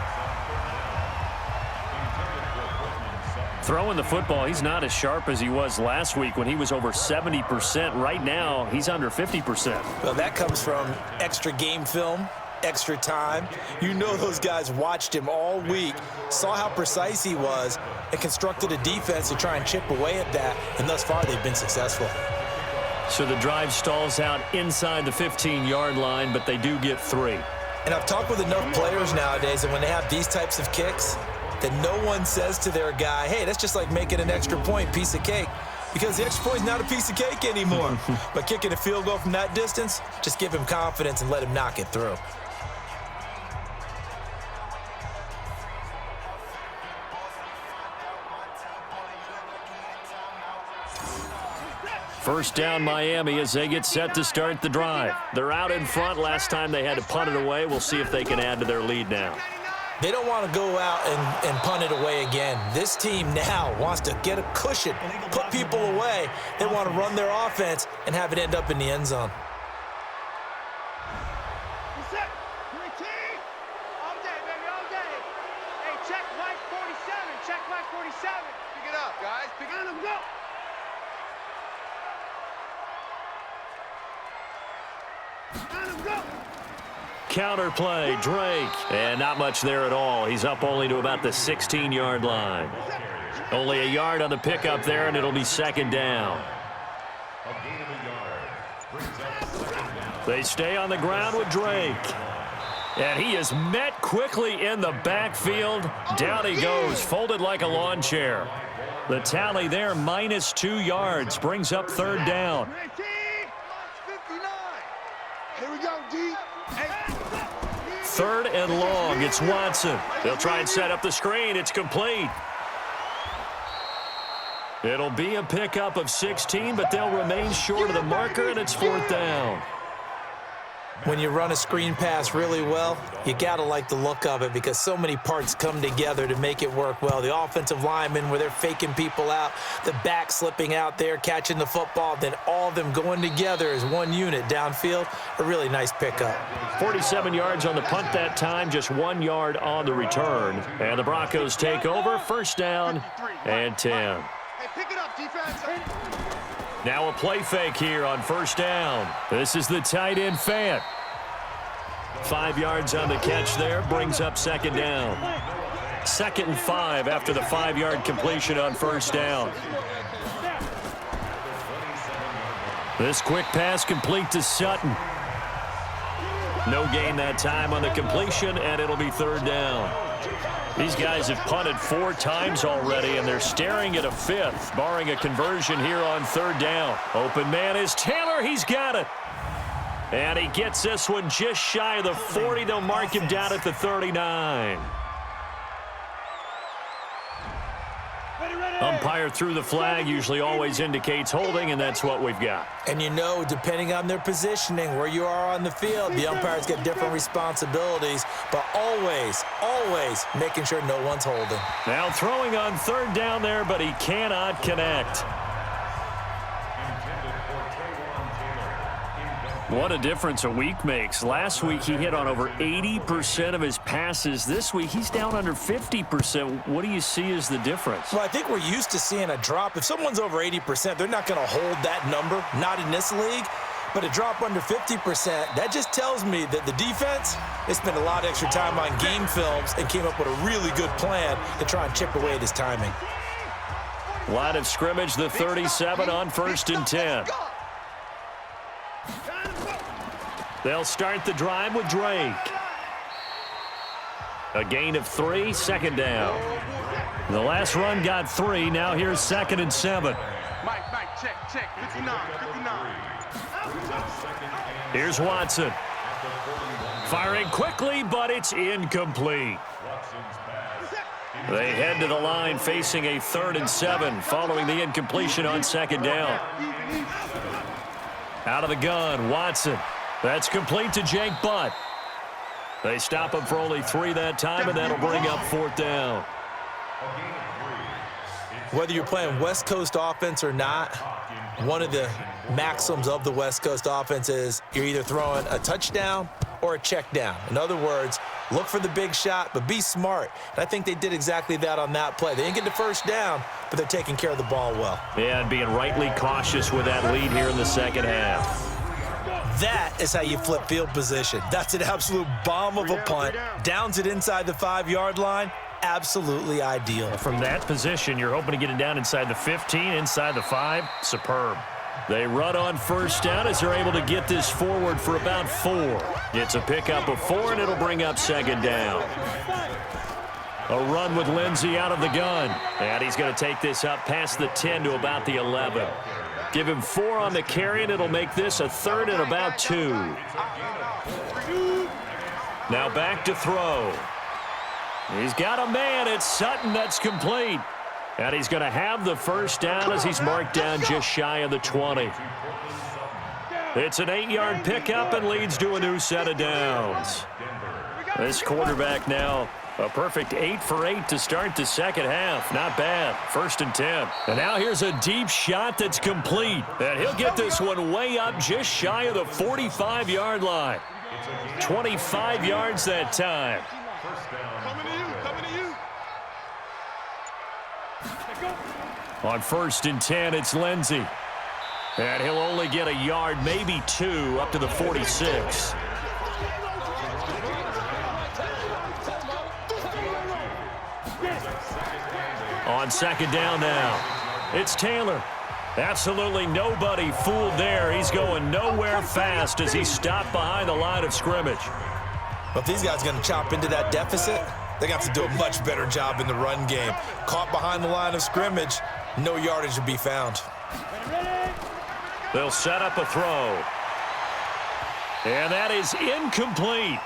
Throwing the football, he's not as sharp as he was last week when he was over 70%. Right now, he's under 50%. Well, that comes from extra game film, extra time. You know those guys watched him all week, saw how precise he was, and constructed a defense to try and chip away at that, and thus far they've been successful. So the drive stalls out inside the 15-yard line, but they do get 3. And I've talked with enough players nowadays, and when they have these types of kicks, that no one says to their guy, hey, that's just like making an extra point, piece of cake. Because the extra point is not a piece of cake anymore. But kicking a field goal from that distance, just give him confidence and let him knock it through. First down Miami as they get set to start the drive. They're out in front. Last time they had to punt it away. We'll see if they can add to their lead now. They don't want to go out and punt it away again. This team now wants to get a cushion, put people away. They want to run their offense and have it end up in the end zone. All day, baby, all day. Hey, check white 47. Check white 47. Pick it up, guys. Pick it up. Go. Counter play, Drake. And not much there at all. He's up only to about the 16-yard line. Only a yard on the pickup there, and it'll be second down. They stay on the ground with Drake. And he is met quickly in the backfield. Down he goes, folded like a lawn chair. The tally there, minus 2 yards, brings up third down. Here we go, D. Third and long, it's Watson. They'll try and set up the screen. It's complete. It'll be a pickup of 16, but they'll remain short of the marker, and it's fourth down. When you run a screen pass really well, you got to like the look of it because so many parts come together to make it work well. The offensive linemen, where they're faking people out, the back slipping out there, catching the football, then all of them going together as one unit downfield. A really nice pickup. 47 yards on the punt that time, just 1 yard on the return. And the Broncos take over, first down and 10. Hey, pick it up, defense. Now a play fake here on first down. This is the tight end Fant. 5 yards on the catch there, brings up second down. 2nd and 5 after the 5-yard completion on first down. This quick pass complete to Sutton. No gain that time on the completion, and it'll be third down. These guys have punted 4 times already, and they're staring at a 5th, barring a conversion here on third down. Open man is Taylor. He's got it. And he gets this one just shy of the 40. They'll mark him down at the 39. Umpire threw the flag, usually always indicates holding, and that's what we've got. And you know, depending on their positioning, where you are on the field, the umpires get different responsibilities, but always, always making sure no one's holding. Now throwing on third down there, but he cannot connect. What a difference a week makes. Last week he hit on over 80% of his passes. This week he's down under 50%. What do you see as the difference? Well, I think we're used to seeing a drop. If someone's over 80%, they're not going to hold that number, not in this league. But a drop under 50%, that just tells me that the defense, they spent a lot of extra time on game films and came up with a really good plan to try and chip away at his timing. Line of scrimmage, the 37 on 1st and 10. They'll start the drive with Drake. A gain of 3, 2nd down. The last run got 3. Now here's 2nd and 7. Mike, check. 59. Here's Watson. Firing quickly, but it's incomplete. They head to the line facing a 3rd and 7 following the incompletion on 2nd down. Out of the gun, Watson. That's complete to Jake Butt. They stop him for only 3 that time, and that'll bring up 4th down. Whether you're playing West Coast offense or not, one of the maxims of the West Coast offense is you're either throwing a touchdown or a check down. In other words, look for the big shot, but be smart. And I think they did exactly that on that play. They didn't get the 1st down, but they're taking care of the ball well. Yeah, and being rightly cautious with that lead here in the 2nd half. That is how you flip field position. That's an absolute bomb of a punt. Downs it inside the 5-yard line. Absolutely ideal. From that position, you're hoping to get it down inside the 15, inside the 5. Superb. They run on 1st down as they're able to get this forward for about 4. It's a pickup of 4, and it'll bring up 2nd down. A run with Lindsey out of the gun. And he's going to take this up past the 10 to about the 11. Give him 4 on the carry, and it'll make this a 3rd and about 2. Now back to throw. He's got a man. It's Sutton. That's complete. And he's going to have the 1st down as he's marked down just shy of the 20. It's an 8-yard pickup and leads to a new set of downs. This quarterback now a perfect 8 for 8 to start the 2nd half. Not bad. 1st and 10. And now here's a deep shot that's complete. And he'll get this one way up just shy of the 45-yard line. 25 yards that time. Coming to you. On 1st and 10, it's Lindsey. And he'll only get a yard, maybe 2, up to the 46. On 2nd down now, it's Taylor. Absolutely nobody fooled there. He's going nowhere fast as he's stopped behind the line of scrimmage. But if these guys are going to chop into that deficit, they got to do a much better job in the run game. Caught behind the line of scrimmage, no yardage to be found. They'll set up a throw. And that is incomplete.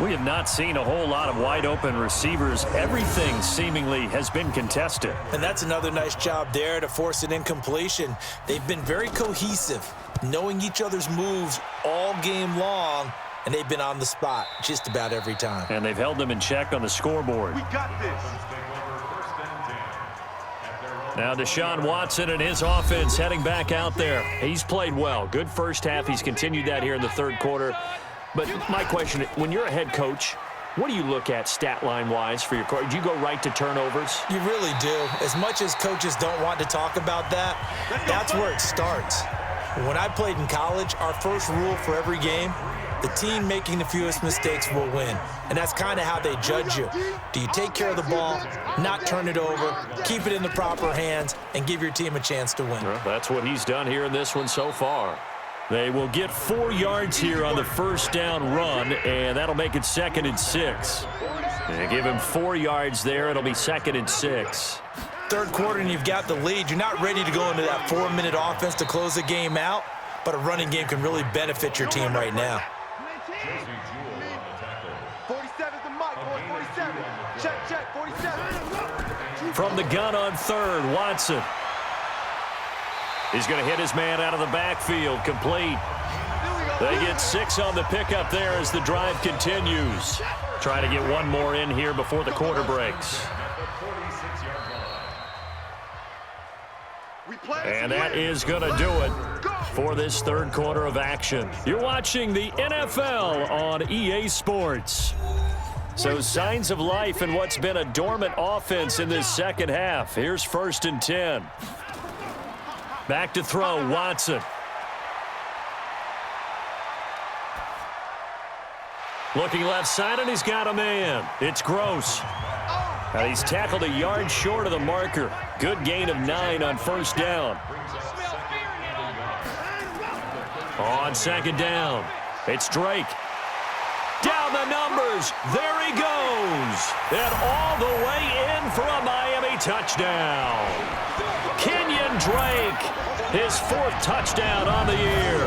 We have not seen a whole lot of wide-open receivers. Everything seemingly has been contested. And that's another nice job there to force an incompletion. They've been very cohesive, knowing each other's moves all game long, and they've been on the spot just about every time. And they've held them in check on the scoreboard. We got this. Now Deshaun Watson and his offense heading back out there. He's played well. Good 1st half. He's continued that here in the 3rd quarter. But my question, when you're a head coach, what do you look at stat line-wise for your coach? Do you go right to turnovers? You really do. As much as coaches don't want to talk about that, that's where it starts. When I played in college, our first rule for every game, the team making the fewest mistakes will win. And that's kind of how they judge you. Do you take care of the ball, not turn it over, keep it in the proper hands, and give your team a chance to win? Well, that's what he's done here in this one so far. They will get 4 yards here on the 1st down run, and that'll make it 2nd and 6. They give him 4 yards there. It'll be 2nd and 6. 3rd quarter and you've got the lead. You're not ready to go into that 4-minute offense to close the game out, but a running game can really benefit your team right now. 47's From the gun on third, Watson. He's going to hit his man out of the backfield, complete. They get 6 on the pickup there as the drive continues. Trying to get one more in here before the quarter breaks. And that is going to do it for this third quarter of action. You're watching the NFL on EA Sports. So signs of life in what's been a dormant offense in this second half. Here's 1st and 10. Back to throw, Watson. Looking left side, and he's got a man. It's Gross. And he's tackled a yard short of the marker. Good gain of 9 on 1st down. On 2nd down, it's Drake. Down the numbers. There he goes. And all the way in for a Miami touchdown. Kenyon Drake, his 4th touchdown on the year,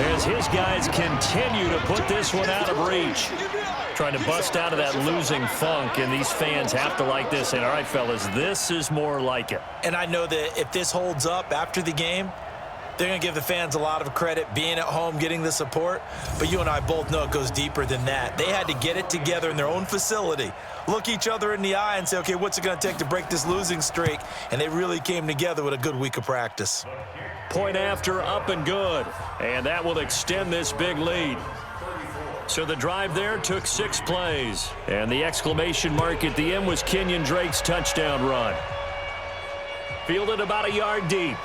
as his guys continue to put this one out of reach. Trying to bust out of that losing funk, and these fans have to like this. And all right, fellas, this is more like it. And I know that if this holds up after the game, they're going to give the fans a lot of credit being at home, getting the support. But you and I both know it goes deeper than that. They had to get it together in their own facility, look each other in the eye and say, okay, what's it going to take to break this losing streak? And they really came together with a good week of practice. Point after, up and good. And that will extend this big lead. So the drive there took 6 plays. And the exclamation mark at the end was Kenyon Drake's touchdown run. Fielded about a yard deep.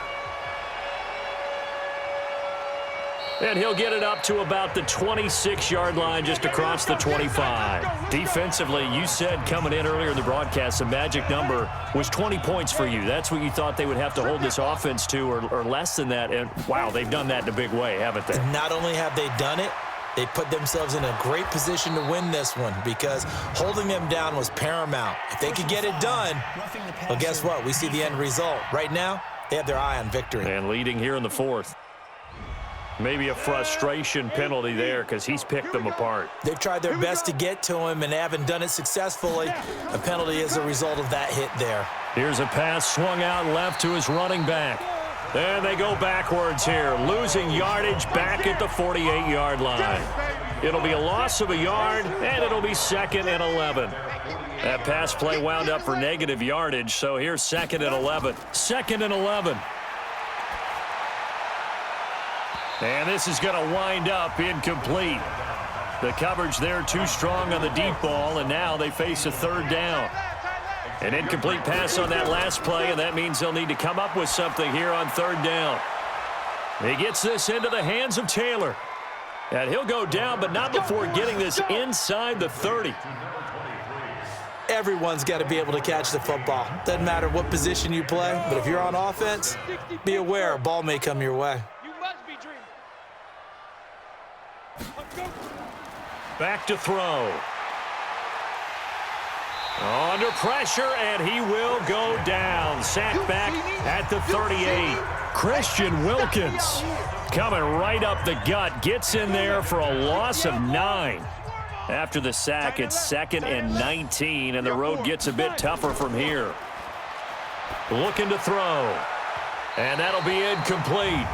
And he'll get it up to about the 26-yard line, just across the 25. Defensively, you said coming in earlier in the broadcast, the magic number was 20 points for you. That's what you thought they would have to hold this offense to, or less than that. And, wow, they've done that in a big way, haven't they? Not only have they done it, they put themselves in a great position to win this one because holding them down was paramount. If they could get it done, well, guess what? We see the end result. Right now, they have their eye on victory. And leading here in the 4th. Maybe a frustration penalty there because he's picked them apart. They've tried their best to get to him and haven't done it successfully. A penalty is a result of that hit there. Here's a pass swung out left to his running back. And they go backwards here, losing yardage back at the 48-yard line. It'll be a loss of a yard, and it'll be 2nd and 11. That pass play wound up for negative yardage, so here's 2nd and 11. 2nd and 11. And this is going to wind up incomplete. The coverage there too strong on the deep ball, and now they face a 3rd down. An incomplete pass on that last play, and that means they'll need to come up with something here on 3rd down. He gets this into the hands of Taylor. And he'll go down, but not before getting this inside the 30. Everyone's got to be able to catch the football. Doesn't matter what position you play, but if you're on offense, be aware a ball may come your way. Back to throw. Under pressure, and he will go down. Sacked back at the 38. Christian Wilkins coming right up the gut. Gets in there for a loss of 9. After the sack, it's 2nd and 19, and the road gets a bit tougher from here. Looking to throw. And that'll be incomplete.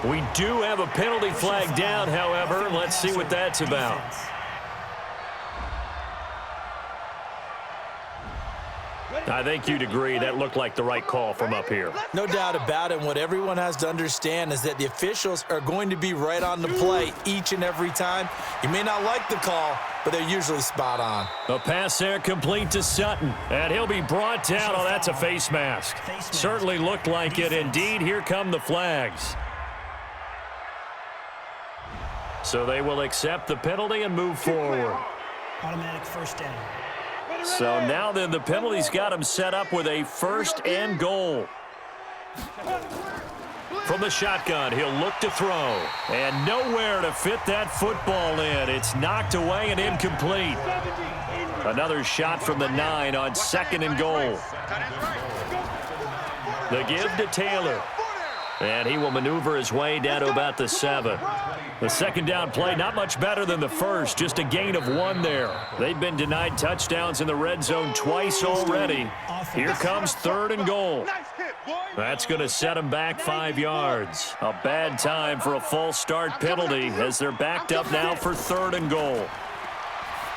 We do have a penalty flag down, however. Let's see what that's about. I think you'd agree that looked like the right call from up here. No doubt about it. And what everyone has to understand is that the officials are going to be right on the play each and every time. You may not like the call, but they're usually spot on. The pass there complete to Sutton, and he'll be brought down. Oh, that's a face mask. Certainly looked like it. Indeed, here come the flags. So they will accept the penalty and move forward. Automatic 1st down. So now then the penalty's got him set up with a 1st and goal. From the shotgun, he'll look to throw. And nowhere to fit that football in. It's knocked away and incomplete. Another shot from the 9 on 2nd and goal. The give to Taylor. And he will maneuver his way down to about the 7. The second down play, not much better than the first, just a gain of 1 there. They've been denied touchdowns in the red zone twice already. Here comes 3rd and goal. That's going to set them back 5 yards. A bad time for a false start penalty as they're backed up now for 3rd and goal.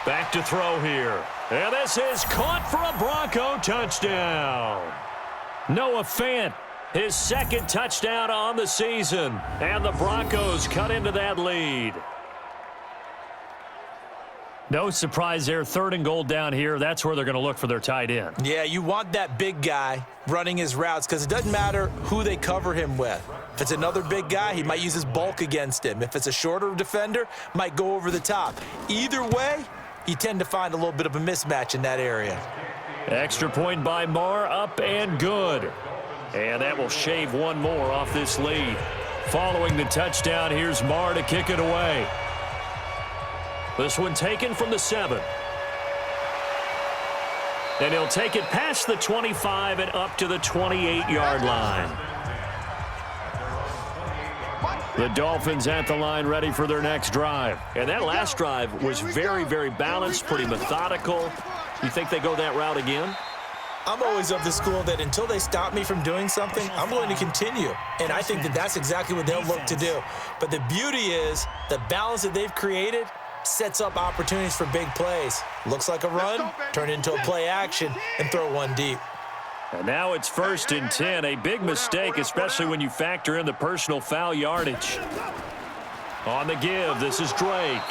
Back to throw here. And this is caught for a Bronco touchdown. Noah Fant, his 2nd touchdown on the season. And the Broncos cut into that lead. No surprise there, 3rd and goal down here. That's where they're going to look for their tight end. Yeah, you want that big guy running his routes because it doesn't matter who they cover him with. If it's another big guy, he might use his bulk against him. If it's a shorter defender, might go over the top. Either way, you tend to find a little bit of a mismatch in that area. Extra point by Marr, up and good. And that will shave 1 more off this lead. Following the touchdown, here's Marr to kick it away. This one taken from the 7. And he'll take it past the 25 and up to the 28-yard line. The Dolphins at the line ready for their next drive. And that last drive was very, very balanced, pretty methodical. You think they go that route again? I'm always of the school that until they stop me from doing something, I'm going to continue. And I think that that's exactly what they'll look to do. But the beauty is the balance that they've created sets up opportunities for big plays. Looks like a run, turn into a play action, and throw one deep. And now it's 1st and 10, a big mistake, especially when you factor in the personal foul yardage. On the give, this is Drake.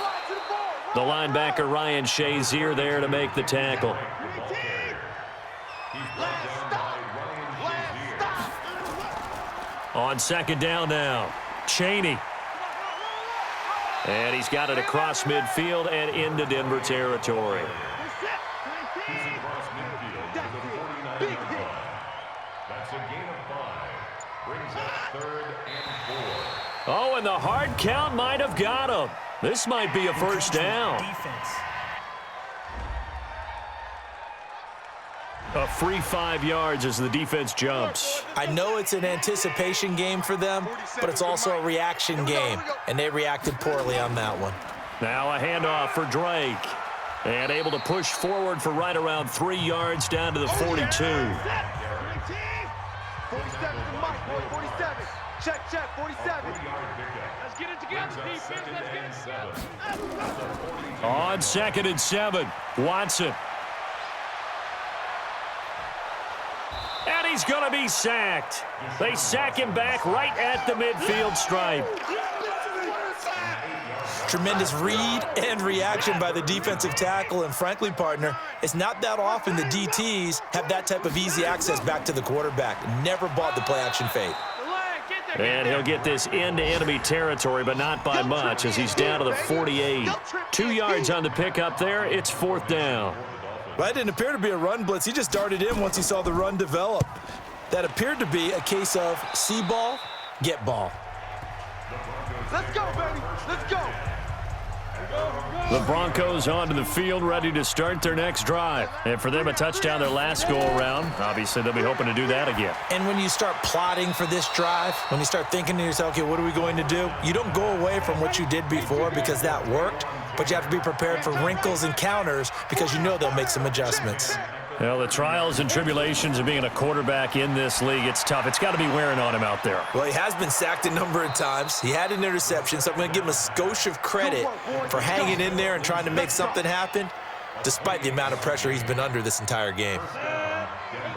The linebacker Ryan Shazier there to make the tackle. On 2nd down now, Chaney. And he's got it across midfield and into Denver territory. That's a gain of 5. Brings up 3rd and 4. Oh, and the hard count might have got him. This might be a first down. A free 5 yards as the defense jumps. I know it's an anticipation game for them, but it's also a reaction game, and they reacted poorly on that one. Now a handoff for Drake. And able to push forward for right around 3 yards down to the 42. 47 to Mike, 47. Check, 47. Let's get it together, defense. Let's get it together. On 2nd and 7, Watson. And he's going to be sacked. They sack him back right at the midfield stripe. Tremendous read and reaction by the defensive tackle, and frankly, partner, it's not that often the DTs have that type of easy access back to the quarterback. Never bought the play-action fake. And he'll get this into enemy territory, but not by much as he's down to the 48. 2 yards on the pickup there. It's 4th down. Well, it didn't appear to be a run blitz. He just darted in once he saw the run develop. That appeared to be a case of see ball, get ball. Let's go, baby. Let's go. The Broncos onto the field, ready to start their next drive. And for them, a touchdown their last go-around. Obviously, they'll be hoping to do that again. And when you start plotting for this drive, when you start thinking to yourself, okay, what are we going to do? You don't go away from what you did before because that worked, but you have to be prepared for wrinkles and counters because you know they'll make some adjustments. Well, the trials and tribulations of being a quarterback in this league, it's tough. It's got to be wearing on him out there. Well, he has been sacked a number of times. He had an interception, so I'm going to give him a skosh of credit for hanging in there and trying to make something happen, despite the amount of pressure he's been under this entire game.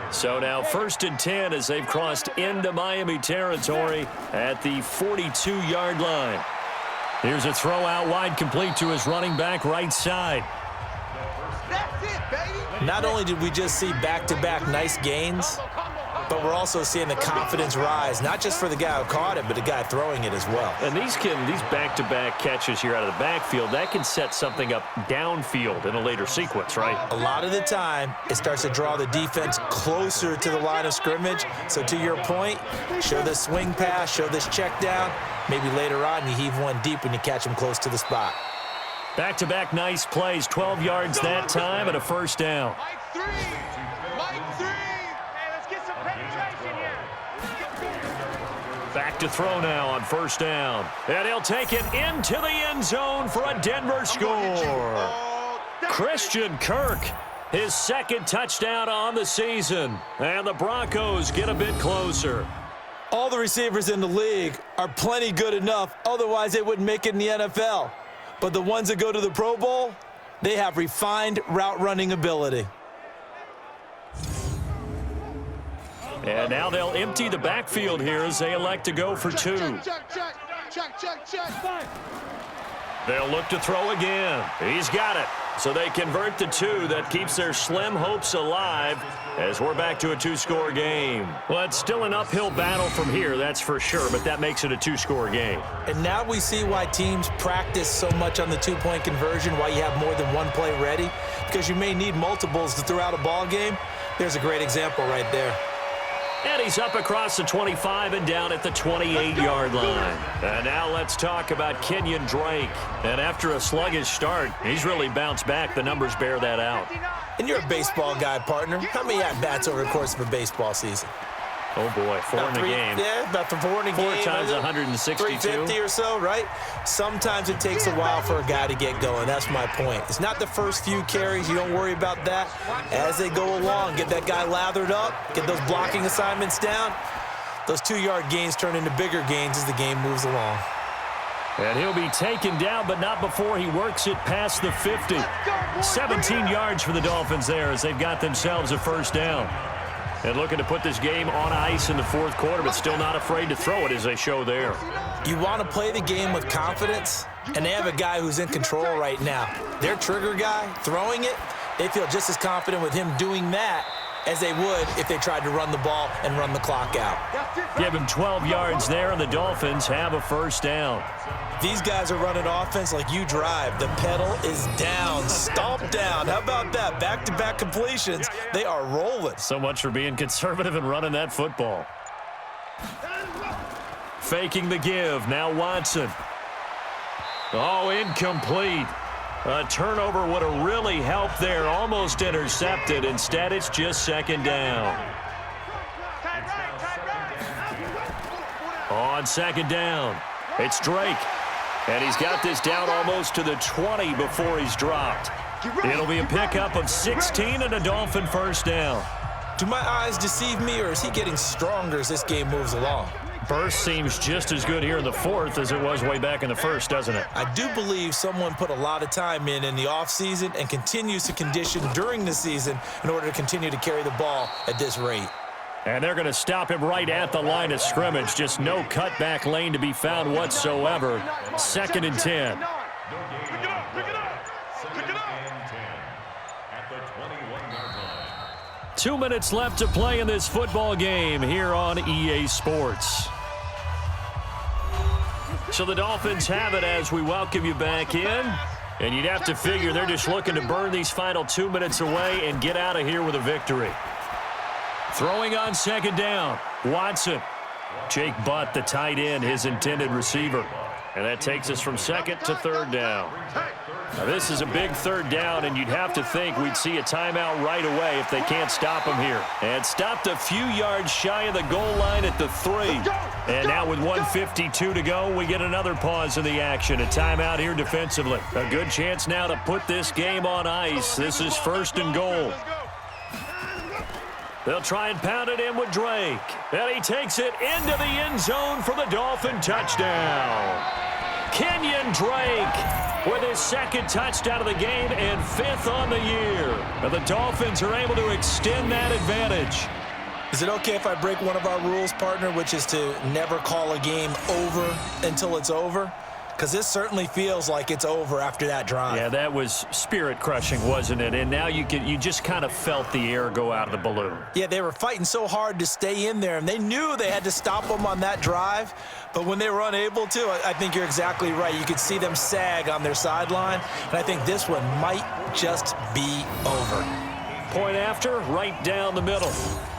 So now 1st and 10 as they've crossed into Miami territory at the 42-yard line. Here's a throw out wide, complete to his running back right side. That's it, baby. Not only did we just see back-to-back nice gains, but we're also seeing the confidence rise, not just for the guy who caught it, but the guy throwing it as well. And these back-to-back catches here out of the backfield, that can set something up downfield in a later sequence, right? A lot of the time, it starts to draw the defense closer to the line of scrimmage. So to your point, show this swing pass, show this check down. Maybe later on you heave one deep when you catch him close to the spot. Back-to-back nice plays, 12 yards that time and a first down. Mike 3. Mike 3. Hey, let's get some penetration here. Back to throw now on first down. And he'll take it into the end zone for a Denver score. Christian Kirk, his second touchdown on the season. And the Broncos get a bit closer. All the receivers in the league are plenty good enough, otherwise they wouldn't make it in the NFL. But the ones that go to the Pro Bowl, they have refined route running ability. And now they'll empty the backfield here as they elect to go for two. Check. They'll look to throw again. He's got it. So they convert the two. That keeps their slim hopes alive as we're back to a two-score game. Well, it's still an uphill battle from here, that's for sure, but that makes it a two-score game. And now we see why teams practice so much on the two-point conversion, why you have more than one play ready, because you may need multiples to throw out a ball game. There's a great example right there. And he's up across the 25 and down at the 28-yard line. And now let's talk about Kenyon Drake. And after a sluggish start, he's really bounced back. The numbers bear that out. And you're a baseball guy, partner. How many at-bats over the course of a baseball season? Oh, boy, four in a game. Yeah, about four in a game. 4 times 162. 350 or so, right? Sometimes it takes a while for a guy to get going. That's my point. It's not the first few carries. You don't worry about that. As they go along, get that guy lathered up, get those blocking assignments down. Those 2-yard gains turn into bigger gains as the game moves along. And he'll be taken down, but not before he works it past the 50. 17 yards for the Dolphins there as they've got themselves a first down. And looking to put this game on ice in the fourth quarter, but still not afraid to throw it as they show there. You want to play the game with confidence, and they have a guy who's in control right now. Their trigger guy, throwing it, they feel just as confident with him doing that as they would if they tried to run the ball and run the clock out. Give him 12 yards there, and the Dolphins have a first down. These guys are running offense like you drive. The pedal is down, stomp down. How about that? Back-to-back completions. They are rolling. So much for being conservative and running that football. Faking the give. Now Watson. Oh, incomplete. A turnover would have really helped there. Almost intercepted. Instead, it's just second down. On second down, it's Drake. And he's got this down almost to the 20 before he's dropped. It'll be a pickup of 16 and a Dolphin first down. Do my eyes deceive me, or is he getting stronger as this game moves along? Burst seems just as good here in the fourth as it was way back in the first, doesn't it? I do believe someone put a lot of time in the offseason and continues to condition during the season in order to continue to carry the ball at this rate. And they're going to stop him right at the line of scrimmage. Just no cutback lane to be found whatsoever. 2nd and 10. Pick it up. At the 21-yard line. 2 minutes left to play in this football game here on EA Sports. So the Dolphins have it as we welcome you back in. And you'd have to figure they're just looking to burn these final 2 minutes away and get out of here with a victory. Throwing on second down, Watson. Jake Butt, the tight end, his intended receiver. And that takes us from second to third down. Now, this is a big third down, and you'd have to think we'd see a timeout right away if they can't stop him here. And stopped a few yards shy of the goal line at the 3. And now with 1:52 to go, we get another pause in the action. A timeout here defensively. A good chance now to put this game on ice. This is 1st and goal. They'll try and pound it in with Drake. And he takes it into the end zone for the Dolphin touchdown. Kenyon Drake with his 2nd touchdown of the game and 5th on the year. And the Dolphins are able to extend that advantage. Is it okay if I break one of our rules, partner, which is to never call a game over until it's over? Because this certainly feels like it's over after that drive. Yeah, that was spirit-crushing, wasn't it? And now you just kind of felt the air go out of the balloon. Yeah, they were fighting so hard to stay in there, and they knew they had to stop them on that drive. But when they were unable to, I think you're exactly right. You could see them sag on their sideline, and I think this one might just be over. Point after, right down the middle.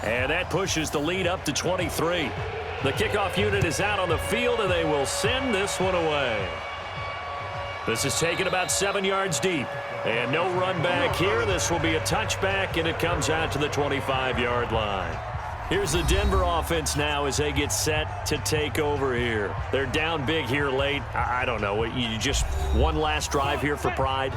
And that pushes the lead up to 23. The kickoff unit is out on the field, and they will send this one away. This is taken about 7 yards deep. And no run back here. This will be a touchback, and it comes out to the 25-yard line. Here's the Denver offense now as they get set to take over here. They're down big here late. I don't know. You just one last drive here for pride?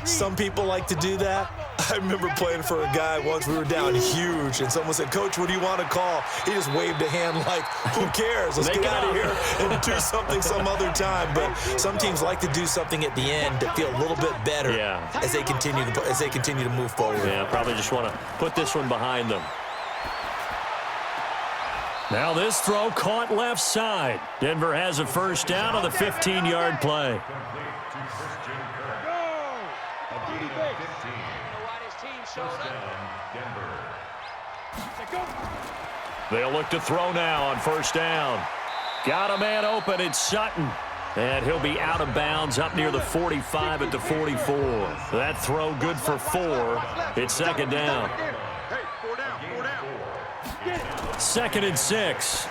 Some people like to do that. I remember playing for a guy once. We were down huge, and someone said, "Coach, what do you want to call?" He just waved a hand like, who cares? Let's get out of here and do something some other time. But some teams like to do something at the end to feel a little bit better as they continue to move forward. Yeah, probably just want to put this one behind them. Now this throw caught left side. Denver has a first down on the 15-yard play. They'll look to throw now on first down. Got a man open. It's Sutton. And he'll be out of bounds up near the 45 at the 44. That throw good for 4. It's second down. Second and 6.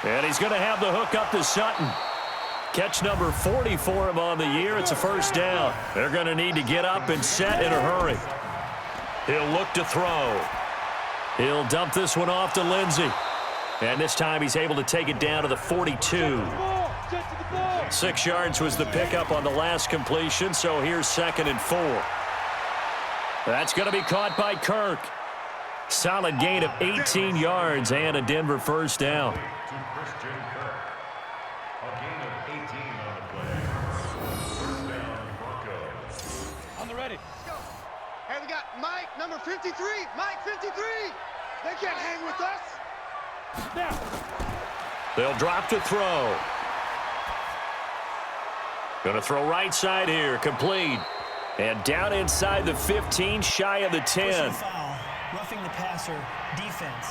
And he's going to have the hook up to Sutton. Catch number 40 for him on the year. It's a first down. They're going to need to get up and set in a hurry. He'll look to throw. He'll dump this one off to Lindsey. And this time he's able to take it down to the 42. 6 yards was the pickup on the last completion, so here's second and 4. That's going to be caught by Kirk. Solid gain of 18 yards and a Denver first down. On the ready. Hey, we got Mike, number 53. Mike, 53. They can't hang with us. Now. They'll drop to throw. Going to throw right side here. Complete. And down inside the 15, shy of the 10. Foul, roughing the passer, defense.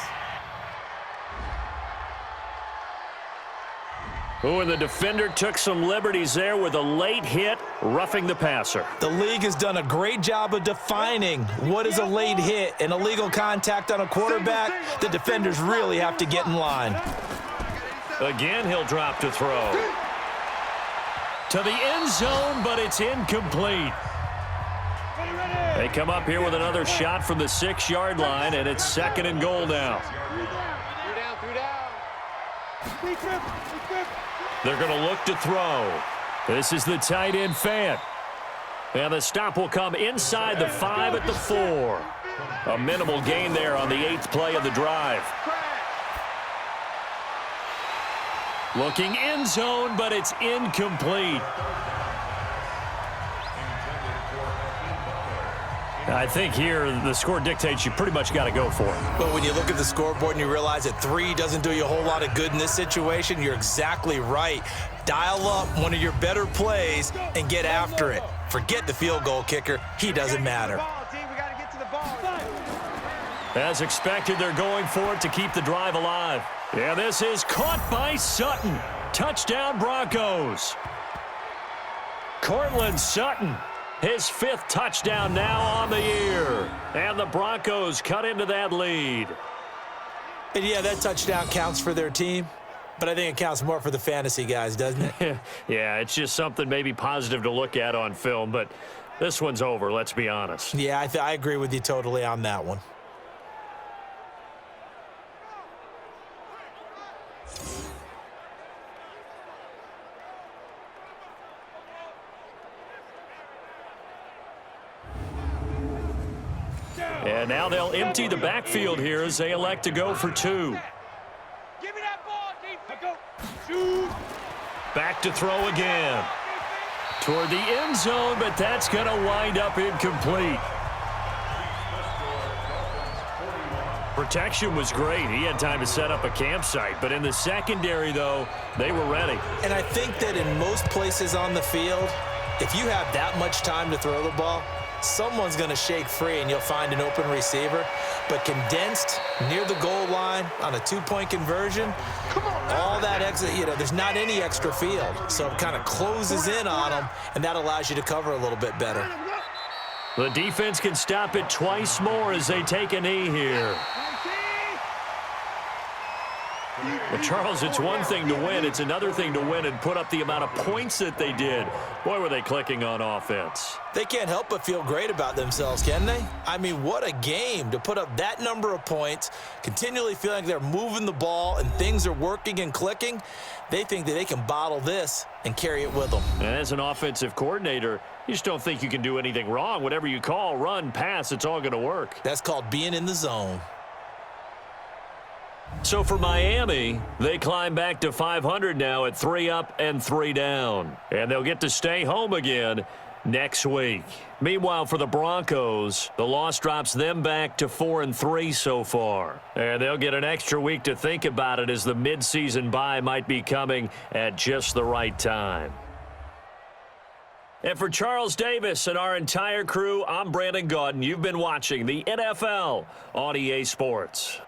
Oh, and the defender took some liberties there with a late hit, roughing the passer. The league has done a great job of defining what is a late hit and illegal contact on a quarterback. The defenders really have to get in line. Again, he'll drop to throw. To the end zone, but it's incomplete. They come up here with another shot from the 6-yard line, and it's second and goal now. They're going to look to throw. This is the tight end Fant. And the stop will come inside the 5 at the 4. A minimal gain there on the 8th play of the drive. Looking end zone, but it's incomplete. I think here the score dictates you pretty much got to go for it. But when you look at the scoreboard and you realize that 3 doesn't do you a whole lot of good in this situation, you're exactly right. Dial up one of your better plays and get after it. Forget the field goal kicker. He doesn't matter. As expected, they're going for it to keep the drive alive. Yeah, this is caught by Sutton. Touchdown, Broncos. Cortland Sutton, his 5th touchdown now on the year. And the Broncos cut into that lead. And yeah, that touchdown counts for their team, but I think it counts more for the fantasy guys, doesn't it? Yeah, it's just something maybe positive to look at on film, but this one's over, let's be honest. Yeah, I agree with you totally on that one. And now they'll empty the backfield here as they elect to go for 2. Give me that ball, Go. Back to throw again. Toward the end zone, but that's going to wind up incomplete. Protection was great. He had time to set up a campsite. But in the secondary, though, they were ready. And I think that in most places on the field, if you have that much time to throw the ball, someone's going to shake free and you'll find an open receiver. But condensed near the goal line on a 2-point conversion, all that extra, there's not any extra field. So it kind of closes in on them, and that allows you to cover a little bit better. The defense can stop it twice more as they take a knee here. Well, Charles, it's one thing to win. It's another thing to win and put up the amount of points that they did. Boy, were they clicking on offense. They can't help but feel great about themselves, can they? I mean, what a game to put up that number of points, continually feeling like they're moving the ball and things are working and clicking. They think that they can bottle this and carry it with them. And as an offensive coordinator, you just don't think you can do anything wrong. Whatever you call, run, pass, it's all going to work. That's called being in the zone. So for Miami, they climb back to 500 now at 3 up and 3 down. And they'll get to stay home again next week. Meanwhile, for the Broncos, the loss drops them back to 4-3 so far. And they'll get an extra week to think about it as the midseason bye might be coming at just the right time. And for Charles Davis and our entire crew, I'm Brandon Gaudin. You've been watching the NFL on EA Sports.